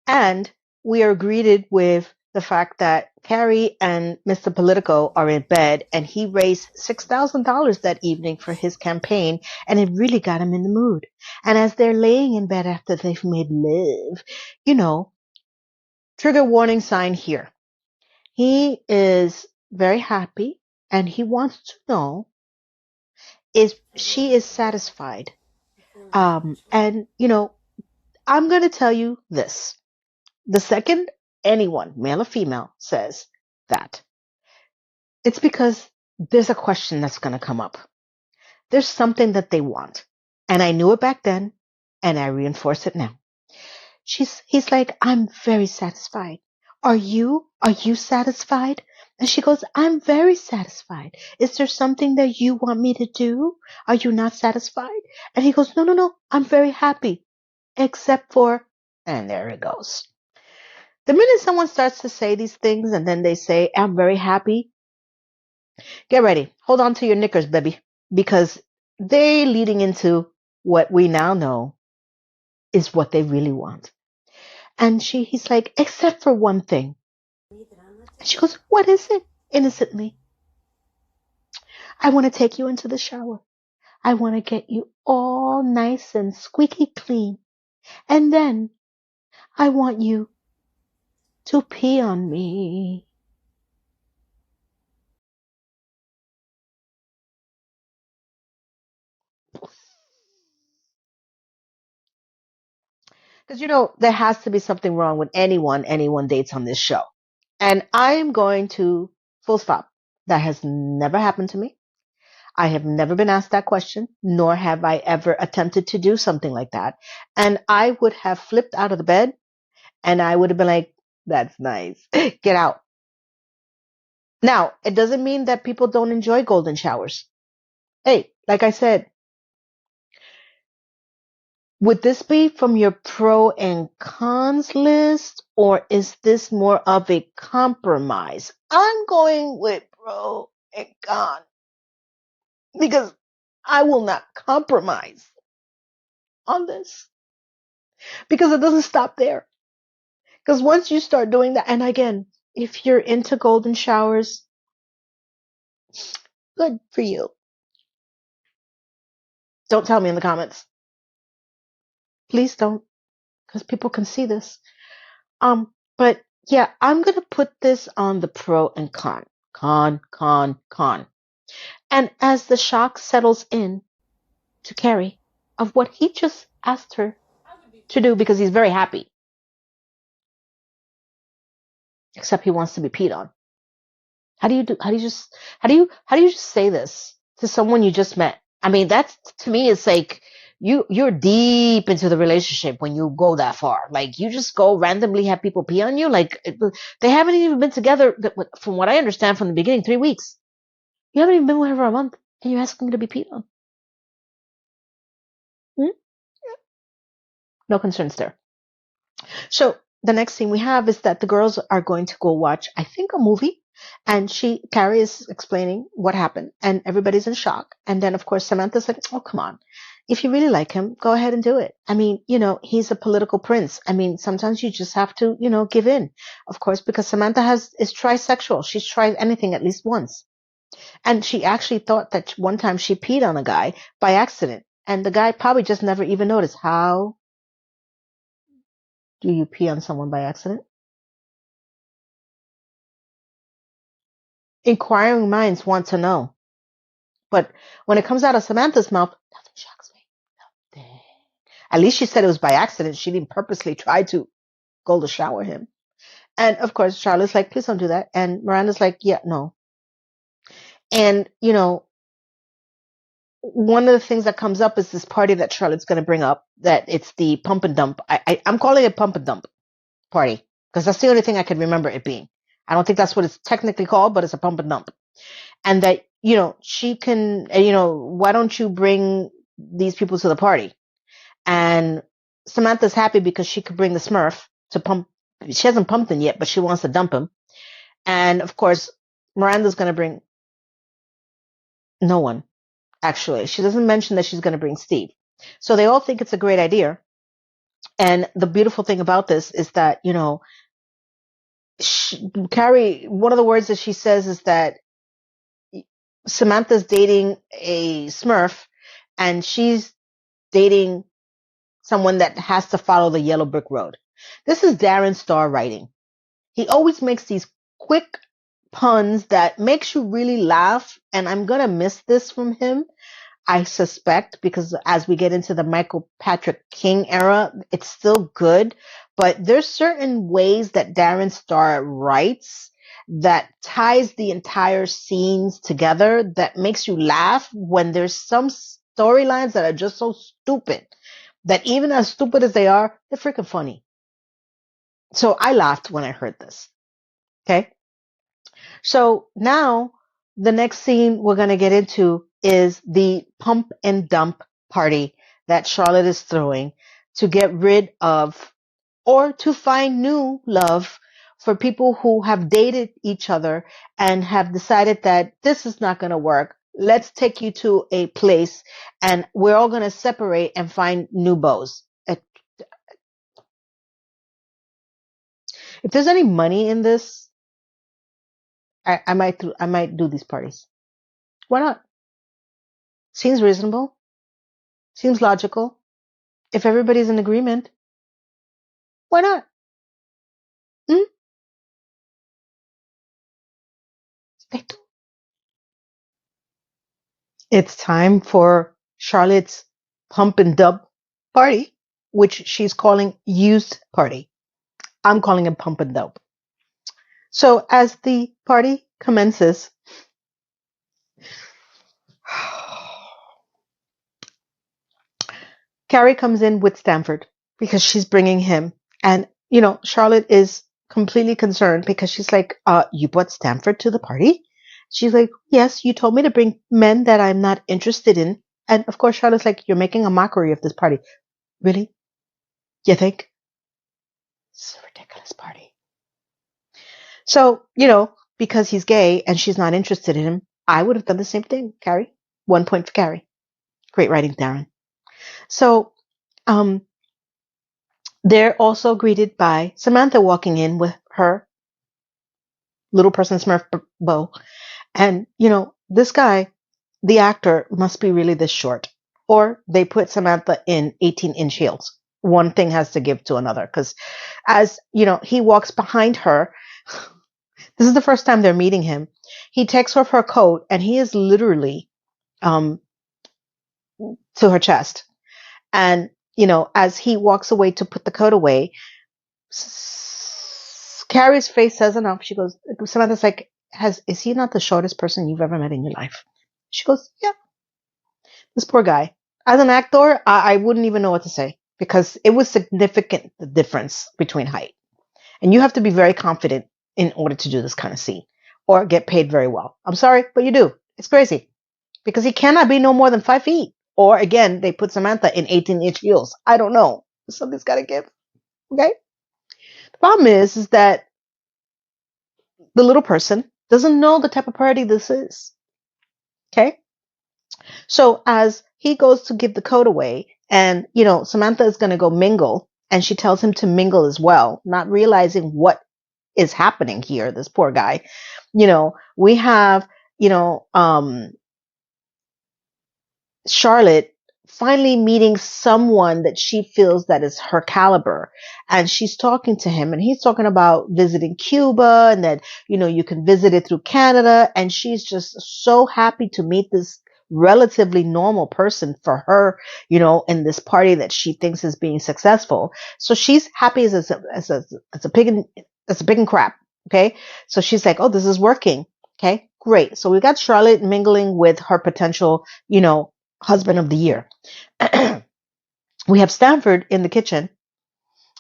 And we are greeted with the fact that Carrie and Mr. Politico are in bed and he raised $6,000 that evening for his campaign and it really got him in the mood. And as they're laying in bed after they've made love, you know, trigger warning sign here. He is very happy and he wants to know if she is satisfied. And, you know, I'm going to tell you this. The second anyone, male or female, says that, it's because there's a question that's going to come up. There's something that they want. And I knew it back then, and I reinforce it now. He's like, I'm very satisfied. Are you? Are you satisfied? And she goes, I'm very satisfied. Is there something that you want me to do? Are you not satisfied? And he goes, no, no, no. I'm very happy. Except for, and there it goes. The minute someone starts to say these things and then they say, I'm very happy, get ready. Hold on to your knickers, baby. Because they leading into what we now know is what they really want. And he's like, except for one thing. And she goes, what is it? Innocently. I want to take you into the shower. I want to get you all nice and squeaky clean. And then I want you to pee on me. Because, you know, there has to be something wrong with anyone dates on this show. And I am going to full stop. That has never happened to me. I have never been asked that question, nor have I ever attempted to do something like that. And I would have flipped out of the bed and I would have been like, that's nice. Get out. Now, it doesn't mean that people don't enjoy golden showers. Hey, like I said, would this be from your pro and cons list, or is this more of a compromise? I'm going with pro and con because I will not compromise on this because it doesn't stop there. Because once you start doing that, and again, if you're into golden showers, good for you. Don't tell me in the comments. Please don't, because people can see this. But yeah, I'm gonna put this on the pro and con. Con. And as the shock settles in to Carrie of what he just asked her to do because he's very happy. Except he wants to be peed on. How do you just say this to someone you just met? I mean, that's to me it's like you're deep into the relationship when you go that far. Like you just go randomly have people pee on you. Like they haven't even been together. From what I understand from the beginning, 3 weeks. You haven't even been with her for a month, and you're asking to be peed on. Hmm? No concerns there. So the next thing we have is that the girls are going to go watch, I think, a movie. And Carrie is explaining what happened, and everybody's in shock. And then, of course, Samantha's like, oh, come on. If you really like him, go ahead and do it. I mean, you know, he's a political prince. I mean, sometimes you just have to, you know, give in. Of course, because Samantha is trisexual. She's tried anything at least once. And she actually thought that one time she peed on a guy by accident. And the guy probably just never even noticed. How do you pee on someone by accident? inquiring minds want to know. But when it comes out of Samantha's mouth, nothing shocks me. At least she said it was by accident. She didn't purposely try to go to shower him. And of course, Charlotte's like, please don't do that. And Miranda's like, yeah, no. And, one of the things that comes up is this party that Charlotte's going to bring up, that it's the pump and dump. I'm calling it pump and dump party because that's the only thing I can remember it being. I don't think that's what it's technically called, but it's a pump and dump. And that, she can, why don't you bring these people to the party? And Samantha's happy because she could bring the Smurf to pump. She hasn't pumped him yet, but she wants to dump him. And of course, Miranda's going to bring no one. Actually, she doesn't mention that she's going to bring Steve. So they all think it's a great idea. And the beautiful thing about this is that, Carrie, one of the words that she says is that Samantha's dating a Smurf and she's dating someone that has to follow the yellow brick road. This is Darren Star writing. He always makes these quick puns that makes you really laugh, and I'm going to miss this from him, I suspect, because as we get into the Michael Patrick King era, it's still good, but there's certain ways that Darren Star writes that ties the entire scenes together that makes you laugh when there's some storylines that are just so stupid that even as stupid as they are, they're freaking funny. So I laughed when I heard this. Okay. So now the next scene we're going to get into is the pump and dump party that Charlotte is throwing to get rid of or to find new love for people who have dated each other and have decided that this is not going to work. Let's take you to a place and we're all going to separate and find new beaux. If there's any money in this, I might do these parties. Why not? Seems reasonable. Seems logical. If everybody's in agreement, why not? Hmm? It's time for Charlotte's pump and dump party, which she's calling used party. I'm calling it pump and dump. So as the party commences, Carrie comes in with Stanford because she's bringing him. And, Charlotte is completely concerned because she's like, you brought Stanford to the party? She's like, yes, you told me to bring men that I'm not interested in. And of course, Charlotte's like, you're making a mockery of this party. Really? You think? It's a ridiculous party. So, because he's gay and she's not interested in him, I would have done the same thing, Carrie. 1 point for Carrie. Great writing, Darren. So, they're also greeted by Samantha walking in with her little person Smurf bow. And, this guy, the actor, must be really this short. Or they put Samantha in 18-inch heels. One thing has to give to another. Because as, he walks behind her, this is the first time they're meeting him. He takes off her coat and he is literally to her chest. And, as he walks away to put the coat away, Carrie's face says enough. She goes, Samantha's like, is he not the shortest person you've ever met in your life? She goes, yeah. This poor guy. As an actor, I wouldn't even know what to say because it was significant, the difference between height. And you have to be very confident in order to do this kind of scene or get paid very well. I'm sorry, but you do. It's crazy because he cannot be no more than 5 feet. Or again, they put Samantha in 18-inch heels. I don't know. Something's got to give. Okay. The problem is that the little person doesn't know the type of party this is. Okay. So as he goes to give the coat away and, Samantha is going to go mingle and she tells him to mingle as well, not realizing what is happening here. This poor guy, we have, Charlotte finally meeting someone that she feels that is her caliber. And she's talking to him, and he's talking about visiting Cuba, and that, you can visit it through Canada. And she's just so happy to meet this relatively normal person for her, in this party that she thinks is being successful. So she's happy as a pig in crap. Okay. So she's like, oh, this is working. Okay, great. So we got Charlotte mingling with her potential, husband of the year. We have Stanford in the kitchen,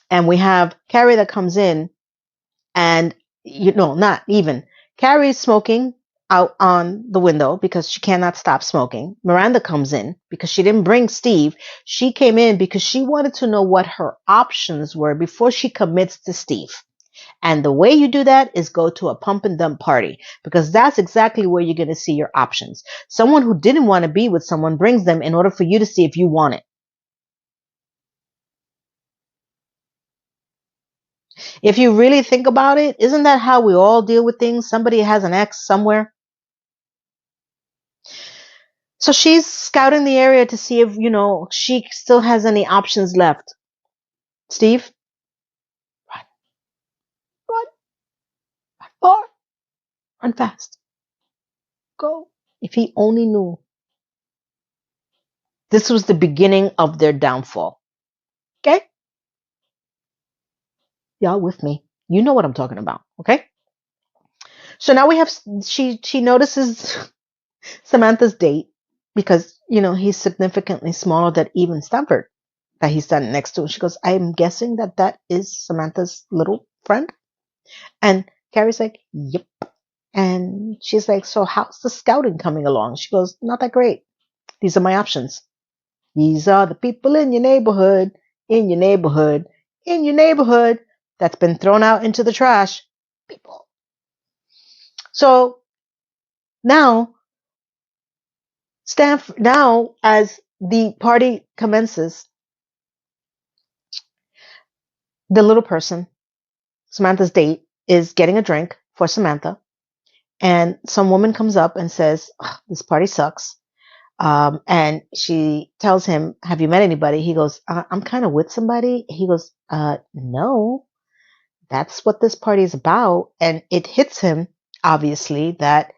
and we have Carrie that comes in, and not even. Carrie's smoking out on the window because she cannot stop smoking. Miranda comes in because she didn't bring Steve. She came in because she wanted to know what her options were before she commits to Steve. And the way you do that is go to a pump and dump party, because that's exactly where you're going to see your options. Someone who didn't want to be with someone brings them in order for you to see if you want it. If you really think about it, isn't that how we all deal with things? Somebody has an ex somewhere. So she's scouting the area to see if, she still has any options left. Steve, run, run, run far, run fast. Go. If he only knew. This was the beginning of their downfall. Okay? Y'all with me? You know what I'm talking about. Okay? So now we have, she notices Samantha's date because, he's significantly smaller than even Stanford that he's standing next to. She goes, I'm guessing that is Samantha's little friend. And Carrie's like, yep. And she's like, so how's the scouting coming along? She goes, not that great. These are my options. These are the people in your neighborhood, in your neighborhood, in your neighborhood that's been thrown out into the trash. People. So now, as the party commences, the little person, Samantha's date, is getting a drink for Samantha. And some woman comes up and says, this party sucks. And she tells him, have you met anybody? He goes, I'm kind of with somebody. He goes, no, that's what this party is about. And it hits him, obviously, that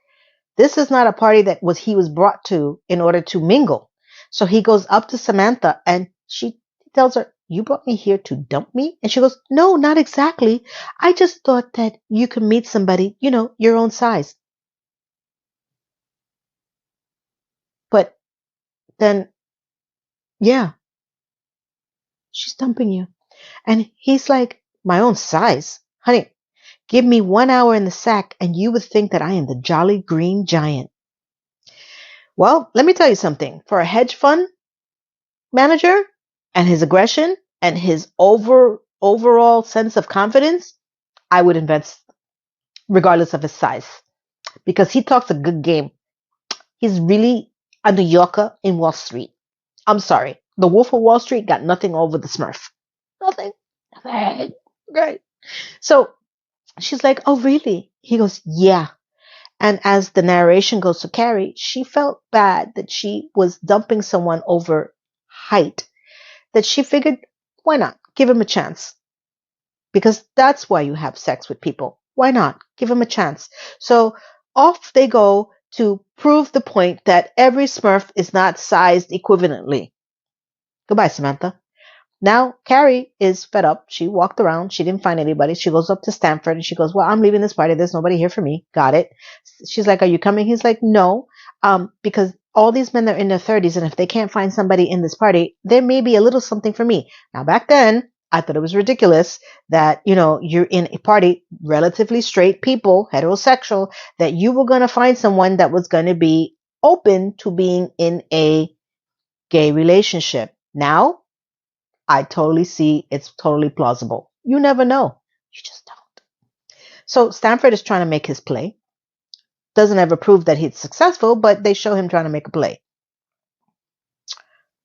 this is not a party that he was brought to in order to mingle. So he goes up to Samantha and she tells her, you brought me here to dump me? And she goes, no, not exactly. I just thought that you could meet somebody, your own size. But then, yeah, she's dumping you. And he's like, my own size? Honey, give me 1 hour in the sack and you would think that I am the jolly green giant. Well, let me tell you something. For a hedge fund manager and his aggression and his overall sense of confidence, I would invest regardless of his size, because he talks a good game. He's really a New Yorker in Wall Street. I'm sorry. The Wolf of Wall Street got nothing over the Smurf. Nothing. Nothing. Great. So she's like, oh, really? He goes, yeah. And as the narration goes to Carrie, she felt bad that she was dumping someone over height, that she figured, why not? Give him a chance. Because that's why you have sex with people. Why not? Give him a chance. So off they go to prove the point that every Smurf is not sized equivalently. Goodbye, Samantha. Now, Carrie is fed up. She walked around. She didn't find anybody. She goes up to Stanford and she goes, well, I'm leaving this party. There's nobody here for me. Got it. She's like, are you coming? He's like, no, because all these men are in their 30s. And if they can't find somebody in this party, there may be a little something for me. Now, back then, I thought it was ridiculous that, you're in a party, relatively straight people, heterosexual, that you were going to find someone that was going to be open to being in a gay relationship. Now, I totally see it's totally plausible. You never know. You just don't. So Stanford is trying to make his play. Doesn't ever prove that he's successful, but they show him trying to make a play.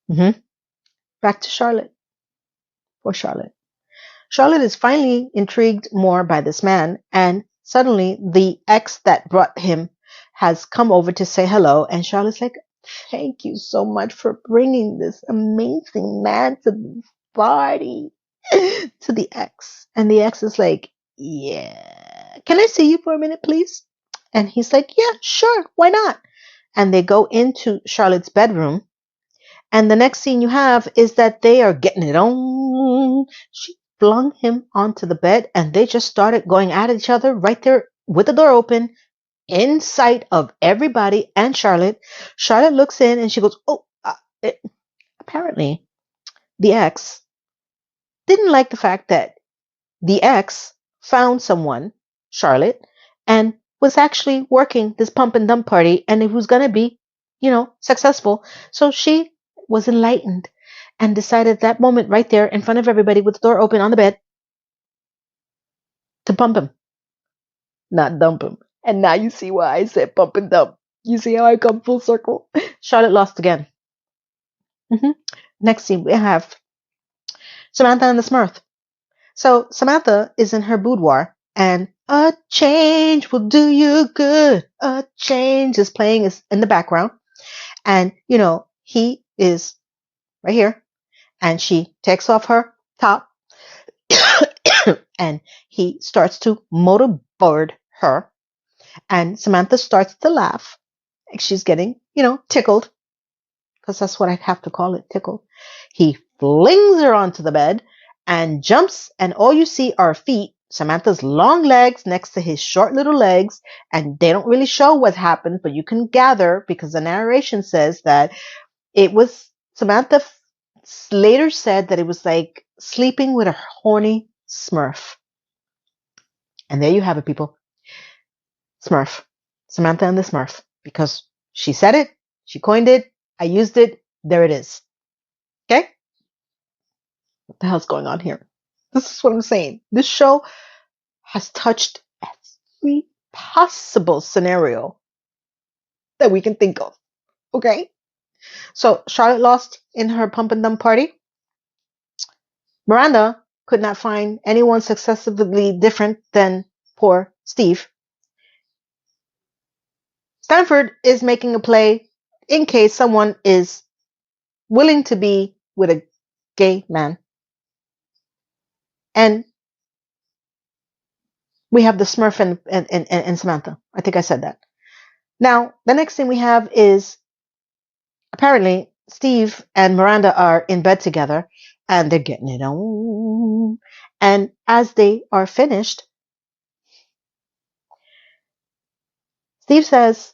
Back to Charlotte. Poor Charlotte. Charlotte is finally intrigued more by this man, and suddenly the ex that brought him has come over to say hello, and Charlotte's like, Thank you so much for bringing this amazing man to the party. To the ex. And the ex is like, yeah. Can I see you for a minute, please? And he's like, yeah, sure. Why not? And they go into Charlotte's bedroom. And the next scene you have is that they are getting it on. She flung him onto the bed and they just started going at each other right there with the door open in sight of everybody and Charlotte. Charlotte looks in and she goes, oh, apparently the ex didn't like the fact that the ex found someone, Charlotte, and was actually working this pump and dump party and it was going to be, successful. So she was enlightened and decided that moment right there in front of everybody with the door open on the bed to pump him, not dump him. And now you see why I said pump and dump. You see how I come full circle? Charlotte lost again. Next scene, we have Samantha and the Smurf. So Samantha is in her boudoir and a change will do you good. A change is playing in the background. And, he is right here and she takes off her top and he starts to motorboard her. And Samantha starts to laugh. She's getting, tickled because that's what I have to call it, tickled. He flings her onto the bed and jumps, and all you see are feet, Samantha's long legs next to his short little legs, and they don't really show what happened, but you can gather because the narration says that it was Samantha later said that it was like sleeping with a horny Smurf. And there you have it, people. Smurf. Samantha and the Smurf. Because she said it, she coined it, I used it, there it is. Okay? What the hell's going on here? This is what I'm saying. This show has touched every possible scenario that we can think of. Okay? So Charlotte lost in her pump and dump party. Miranda could not find anyone successively different than poor Steve. Stanford is making a play in case someone is willing to be with a gay man. And we have the Smurf and Samantha. I think I said that. Now, the next thing we have is apparently Steve and Miranda are in bed together and they're getting it on. And as they are finished, Steve says,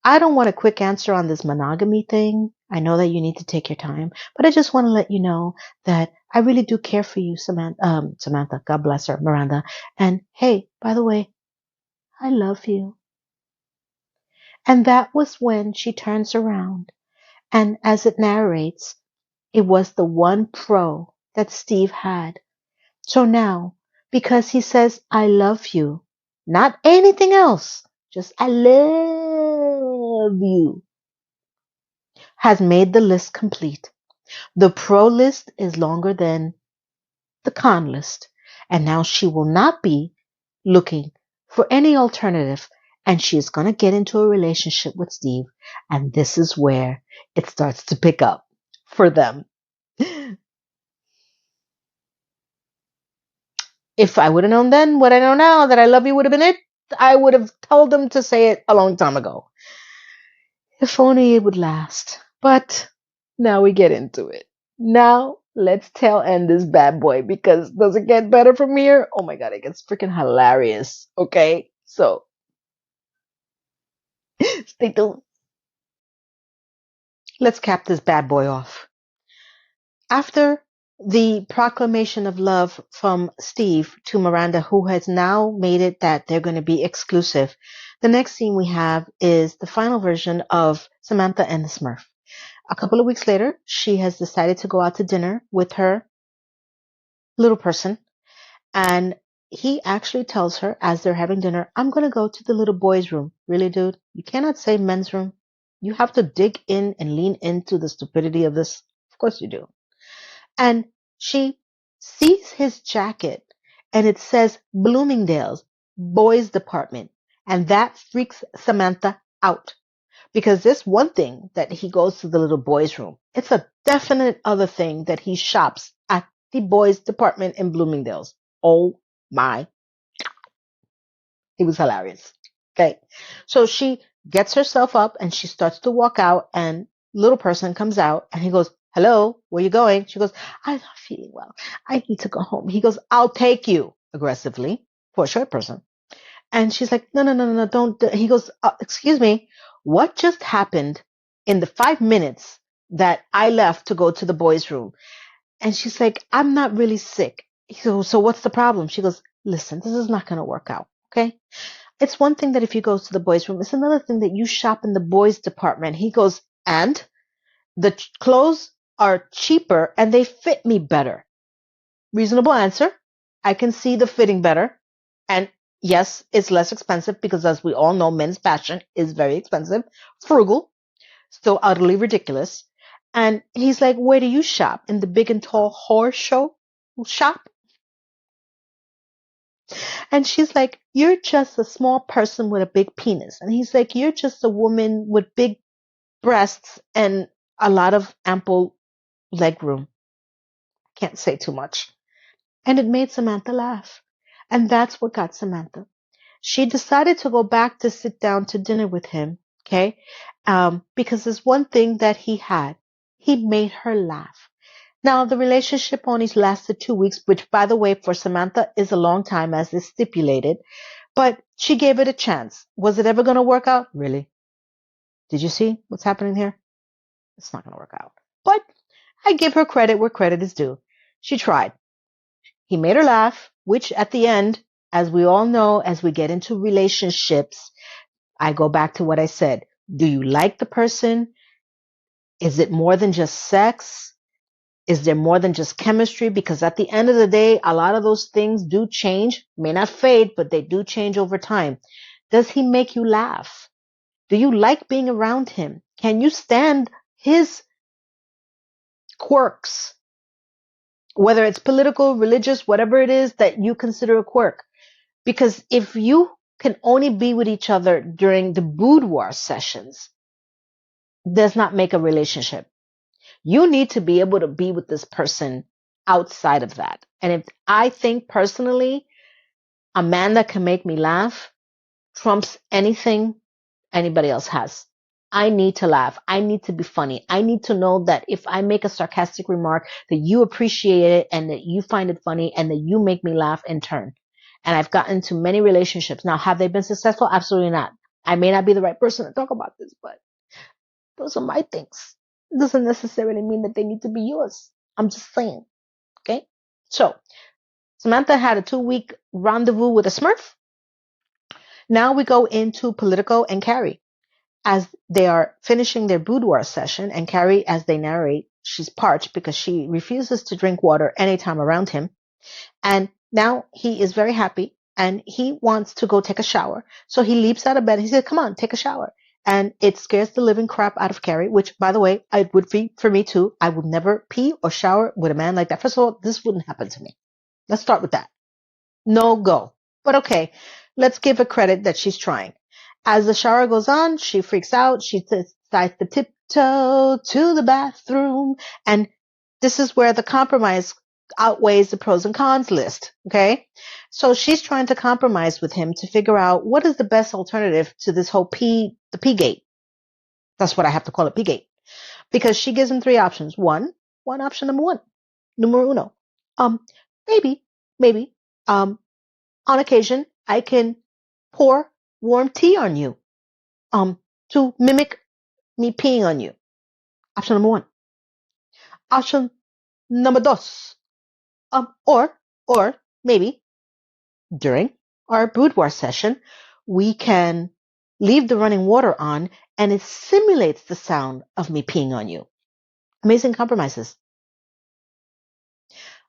I don't want a quick answer on this monogamy thing. I know that you need to take your time, but I just want to let you know that I really do care for you, Samantha, God bless her, Miranda. And hey, by the way, I love you. And that was when she turns around. And as it narrates, it was the one pro that Steve had. So now, because he says, I love you, not anything else, just I love you, has made the list complete. The pro list is longer than the con list. And now she will not be looking for any alternative. And she is going to get into a relationship with Steve. And this is where it starts to pick up for them. If I would have known then what I know now, that I love you would have been it, I would have told them to say it a long time ago. If only it would last. But now we get into it. Now let's tail end this bad boy because does it get better from here? Oh my god, it gets freaking hilarious. Okay, so stay tuned. Let's cap this bad boy off. After the proclamation of love from Steve to Miranda, who has now made it that they're going to be exclusive, the next scene we have is the final version of Samantha and the Smurf. A couple of weeks later, she has decided to go out to dinner with her little person. And he actually tells her as they're having dinner, I'm going to go to the little boy's room. Really, dude? You cannot say men's room. You have to dig in and lean into the stupidity of this. Of course you do. And she sees his jacket and it says Bloomingdale's boys department. And that freaks Samantha out Because this one thing that he goes to the little boys' room. It's a definite other thing that he shops at the boys' department in Bloomingdale's. Oh my, he was hilarious. Okay. So she gets herself up and she starts to walk out, and little person comes out and he goes, "Hello, where you going?" She goes, "I'm not feeling well. I need to go home." He goes, "I'll take you," aggressively, for a short person. And she's like, "No, no, no, no, no, don't." He goes, "Excuse me, what just happened in the 5 minutes that I left to go to the boys' room?" And she's like, "I'm not really sick." He goes, "So what's the problem?" She goes, "Listen, this is not going to work out. Okay. It's one thing that if you go to the boys' room, it's another thing that you shop in the boys' department." He goes, "And the clothes are cheaper and they fit me better." Reasonable answer. I can see the fitting better. And yes, it's less expensive because, as we all know, men's fashion is very expensive, frugal, still utterly ridiculous. And he's like, "Where do you shop? In the big and tall horse show shop?" And she's like, "You're just a small person with a big penis." And he's like, "You're just a woman with big breasts and a lot of ample leg room." Can't say too much. And it made Samantha laugh. And that's what got Samantha. She decided to go back to sit down to dinner with him, okay? Because there's one thing that he had. He made her laugh. Now, the relationship only lasted 2 weeks, which, by the way, for Samantha is a long time as is stipulated, but she gave it a chance. Was it ever going to work out? Really? Did you see what's happening here? It's not going to work out. But I give her credit where credit is due. She tried. He made her laugh, which at the end, as we all know, as we get into relationships, I go back to what I said. Do you like the person? Is it more than just sex? Is there more than just chemistry? Because at the end of the day, a lot of those things do change, may not fade, but they do change over time. Does he make you laugh? Do you like being around him? Can you stand his quirks? Whether it's political, religious, whatever it is that you consider a quirk. Because if you can only be with each other during the boudoir sessions, does not make a relationship. You need to be able to be with this person outside of that. And if I think personally, a man that can make me laugh trumps anything anybody else has. I need to laugh. I need to be funny. I need to know that if I make a sarcastic remark, that you appreciate it and that you find it funny and that you make me laugh in turn. And I've gotten into many relationships. Now, have they been successful? Absolutely not. I may not be the right person to talk about this, but those are my things. It doesn't necessarily mean that they need to be yours. I'm just saying. Okay. So Samantha had a 2 week rendezvous with a Smurf. Now we go into Politico and Carrie as they are finishing their boudoir session. And Carrie, as they narrate, she's parched because she refuses to drink water anytime around him. And now he is very happy and he wants to go take a shower. So he leaps out of bed. He said, "Come on, take a shower." And it scares the living crap out of Carrie, which, by the way, it would be for me too. I would never pee or shower with a man like that. First of all, this wouldn't happen to me. Let's start with that. No go. But okay, let's give her credit that she's trying. As the shower goes on, she freaks out. She decides to tiptoe to the bathroom. And this is where the compromise outweighs the pros and cons list. Okay. So she's trying to compromise with him to figure out what is the best alternative to this whole the P gate. That's what I have to call it, P gate. Because she gives him three options. One option number one, numero uno. Um, maybe, on occasion, I can pour warm tea on you, to mimic me peeing on you. Option number one. Option number dos. Or maybe during our boudoir session, we can leave the running water on and it simulates the sound of me peeing on you. Amazing compromises.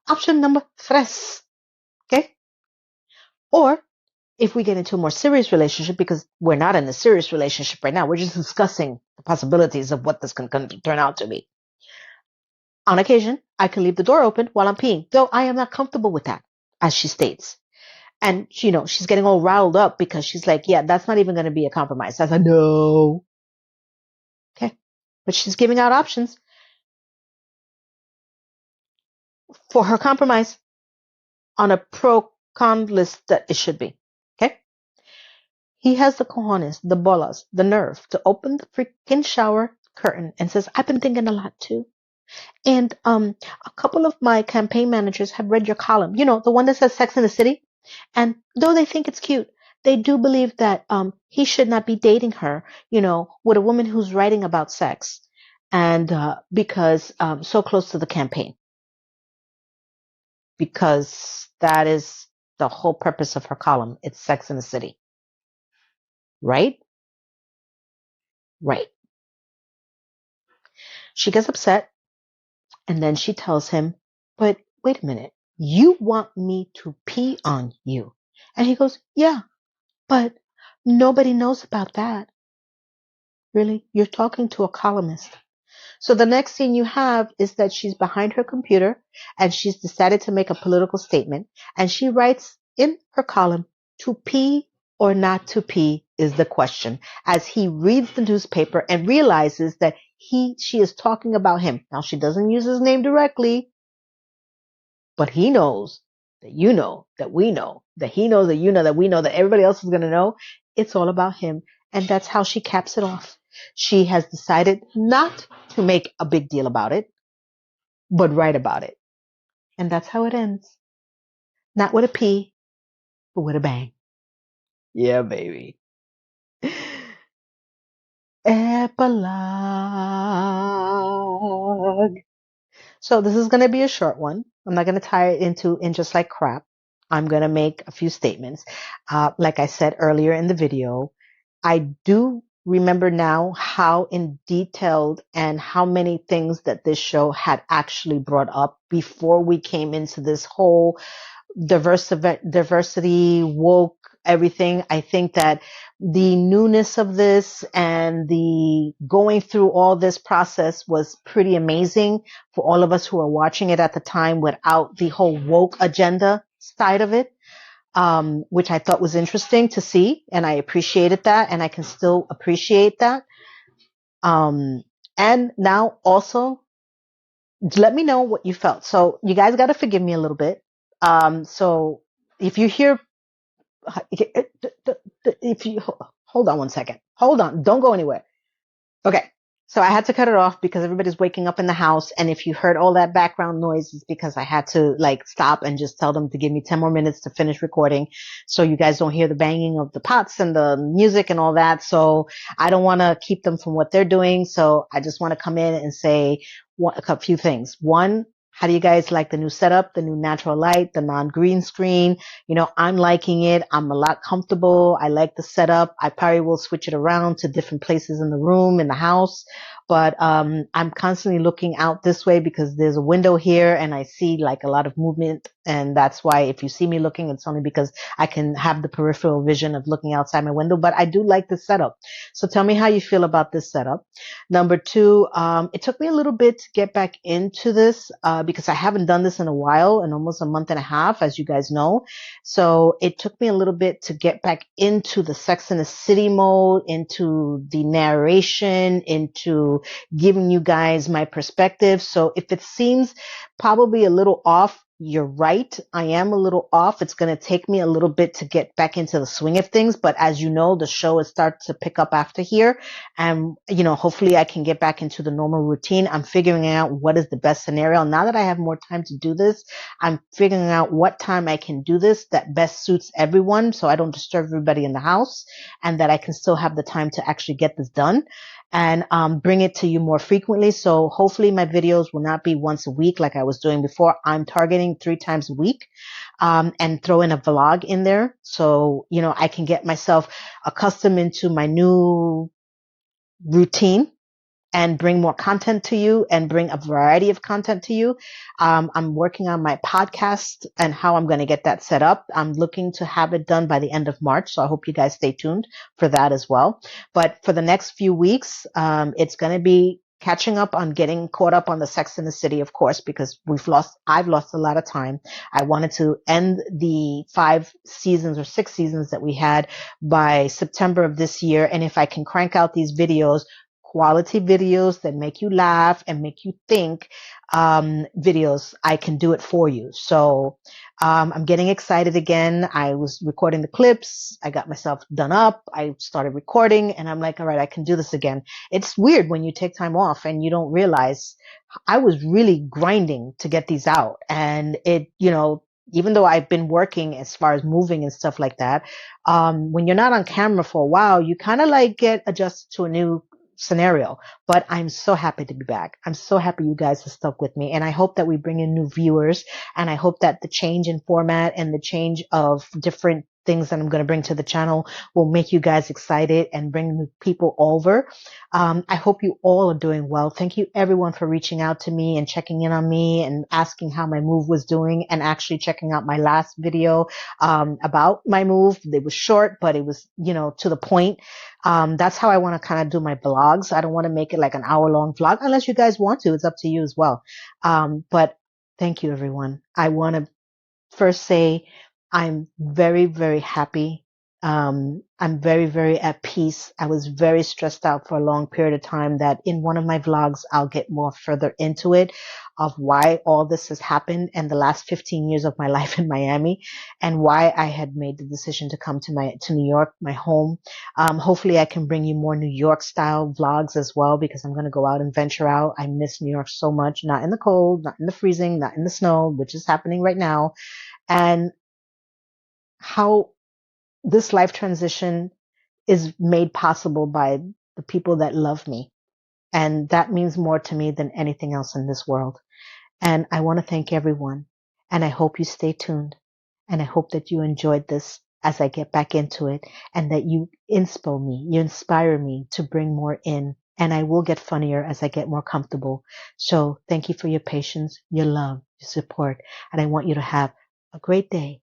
Option number tres. Okay. Or if we get into a more serious relationship, because we're not in a serious relationship right now, we're just discussing the possibilities of what this can turn out to be. On occasion, I can leave the door open while I'm peeing, though I am not comfortable with that, as she states. And, she's getting all riled up because she's like, yeah, that's not even going to be a compromise. I was like, no. Okay. But she's giving out options for her compromise on a pro-con list that it should be. Okay. He has the cojones, the bolas, the nerve to open the freaking shower curtain and says, I've been thinking a lot too. And a couple of my campaign managers have read your column, the one that says Sex in the City. And though they think it's cute, they do believe that he should not be dating her, with a woman who's writing about sex. And because so close to the campaign. Because that is the whole purpose of her column. It's Sex in the City. Right? Right. She gets upset and then she tells him, but wait a minute, you want me to pee on you? And he goes, yeah, but nobody knows about that. Really? You're talking to a columnist. So the next scene you have is that she's behind her computer and she's decided to make a political statement. And she writes in her column, to pee or not to pee is the question, as he reads the newspaper and realizes that she is talking about him. Now she doesn't use his name directly, but he knows that you know, that we know, that he knows that you know, that we know, that everybody else is going to know. It's all about him. And that's how she caps it off. She has decided not to make a big deal about it, but write about it. And that's how it ends. Not with a P, but with a bang. Yeah, baby. Epilogue. So this is going to be a short one. I'm not going to tie it in just like crap. I'm going to make a few statements. Like I said earlier in the video, I do remember now how in detailed and how many things that this show had actually brought up before we came into this whole diversity, woke, everything. I think that the newness of this and the going through all this process was pretty amazing for all of us who were watching it at the time without the whole woke agenda side of it, which I thought was interesting to see. And I appreciated that. And I can still appreciate that. And now also let me know what you felt. So you guys got to forgive me a little bit. So if you hear, if you hold on one second, hold on, don't go anywhere. Okay. So I had to cut it off because everybody's waking up in the house. And if you heard all that background noise, it's because I had to stop and just tell them to give me 10 more minutes to finish recording. So you guys don't hear the banging of the pots and the music and all that. So I don't want to keep them from what they're doing. So I just want to come in and say a few things. One, how do you guys like the new setup, the new natural light, the non-green screen? I'm liking it. I'm a lot comfortable. I like the setup. I probably will switch it around to different places in the room, in the house. But I'm constantly looking out this way because there's a window here and I see a lot of movement. And that's why if you see me looking, it's only because I can have the peripheral vision of looking outside my window. But I do like the setup. So tell me how you feel about this setup. Number two, it took me a little bit to get back into this because I haven't done this in a while, in almost a month and a half, as you guys know. So it took me a little bit to get back into the Sex and the City mode, into the narration, into giving you guys my perspective. So if it seems probably a little off, you're right. I am a little off. It's going to take me a little bit to get back into the swing of things. But as you know, the show is starting to pick up after here. And, hopefully I can get back into the normal routine. I'm figuring out what is the best scenario. Now that I have more time to do this, I'm figuring out what time I can do this that best suits everyone. So I don't disturb everybody in the house and that I can still have the time to actually get this done and bring it to you more frequently. So hopefully my videos will not be once a week like I was doing before. I'm targeting 3 times a week and throw in a vlog in there. So, I can get myself accustomed into my new routine and bring more content to you and bring a variety of content to you. I'm working on my podcast and how I'm going to get that set up. I'm looking to have it done by the end of March. So I hope you guys stay tuned for that as well. But for the next few weeks, it's going to be catching up on getting caught up on the Sex and the City, of course, because I've lost a lot of time. I wanted to end the 5 seasons or 6 seasons that we had by September of this year. And if I can crank out these videos quality videos that make you laugh and make you think videos, I can do it for you. So I'm getting excited again. I was recording the clips. I got myself done up. I started recording and I'm like, all right, I can do this again. It's weird when you take time off and you don't realize I was really grinding to get these out. And it, even though I've been working as far as moving and stuff like that, when you're not on camera for a while, you kind of like get adjusted to a new scenario. But I'm so happy to be back. I'm so happy you guys have stuck with me. And I hope that we bring in new viewers. And I hope that the change in format and the change of different things that I'm going to bring to the channel will make you guys excited and bring new people over. I hope you all are doing well. Thank you everyone for reaching out to me and checking in on me and asking how my move was doing and actually checking out my last video about my move. It was short, but it was, to the point. That's how I want to kind of do my blogs. I don't want to make it like an hour-long vlog unless you guys want to. It's up to you as well. But thank you, everyone. I want to first say I'm very, very happy. I'm very, very at peace. I was very stressed out for a long period of time that in one of my vlogs, I'll get more further into it of why all this has happened and the last 15 years of my life in Miami and why I had made the decision to come to New York, my home. Hopefully I can bring you more New York style vlogs as well because I'm going to go out and venture out. I miss New York so much, not in the cold, not in the freezing, not in the snow, which is happening right now. And how this life transition is made possible by the people that love me. And that means more to me than anything else in this world. And I want to thank everyone. And I hope you stay tuned. And I hope that you enjoyed this as I get back into it and that you you inspire me to bring more in. And I will get funnier as I get more comfortable. So thank you for your patience, your love, your support. And I want you to have a great day,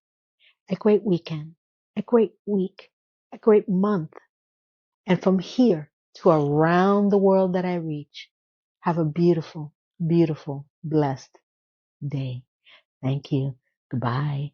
a great weekend, a great week, a great month. And from here to around the world that I reach, have a beautiful, beautiful, blessed day. Thank you. Goodbye.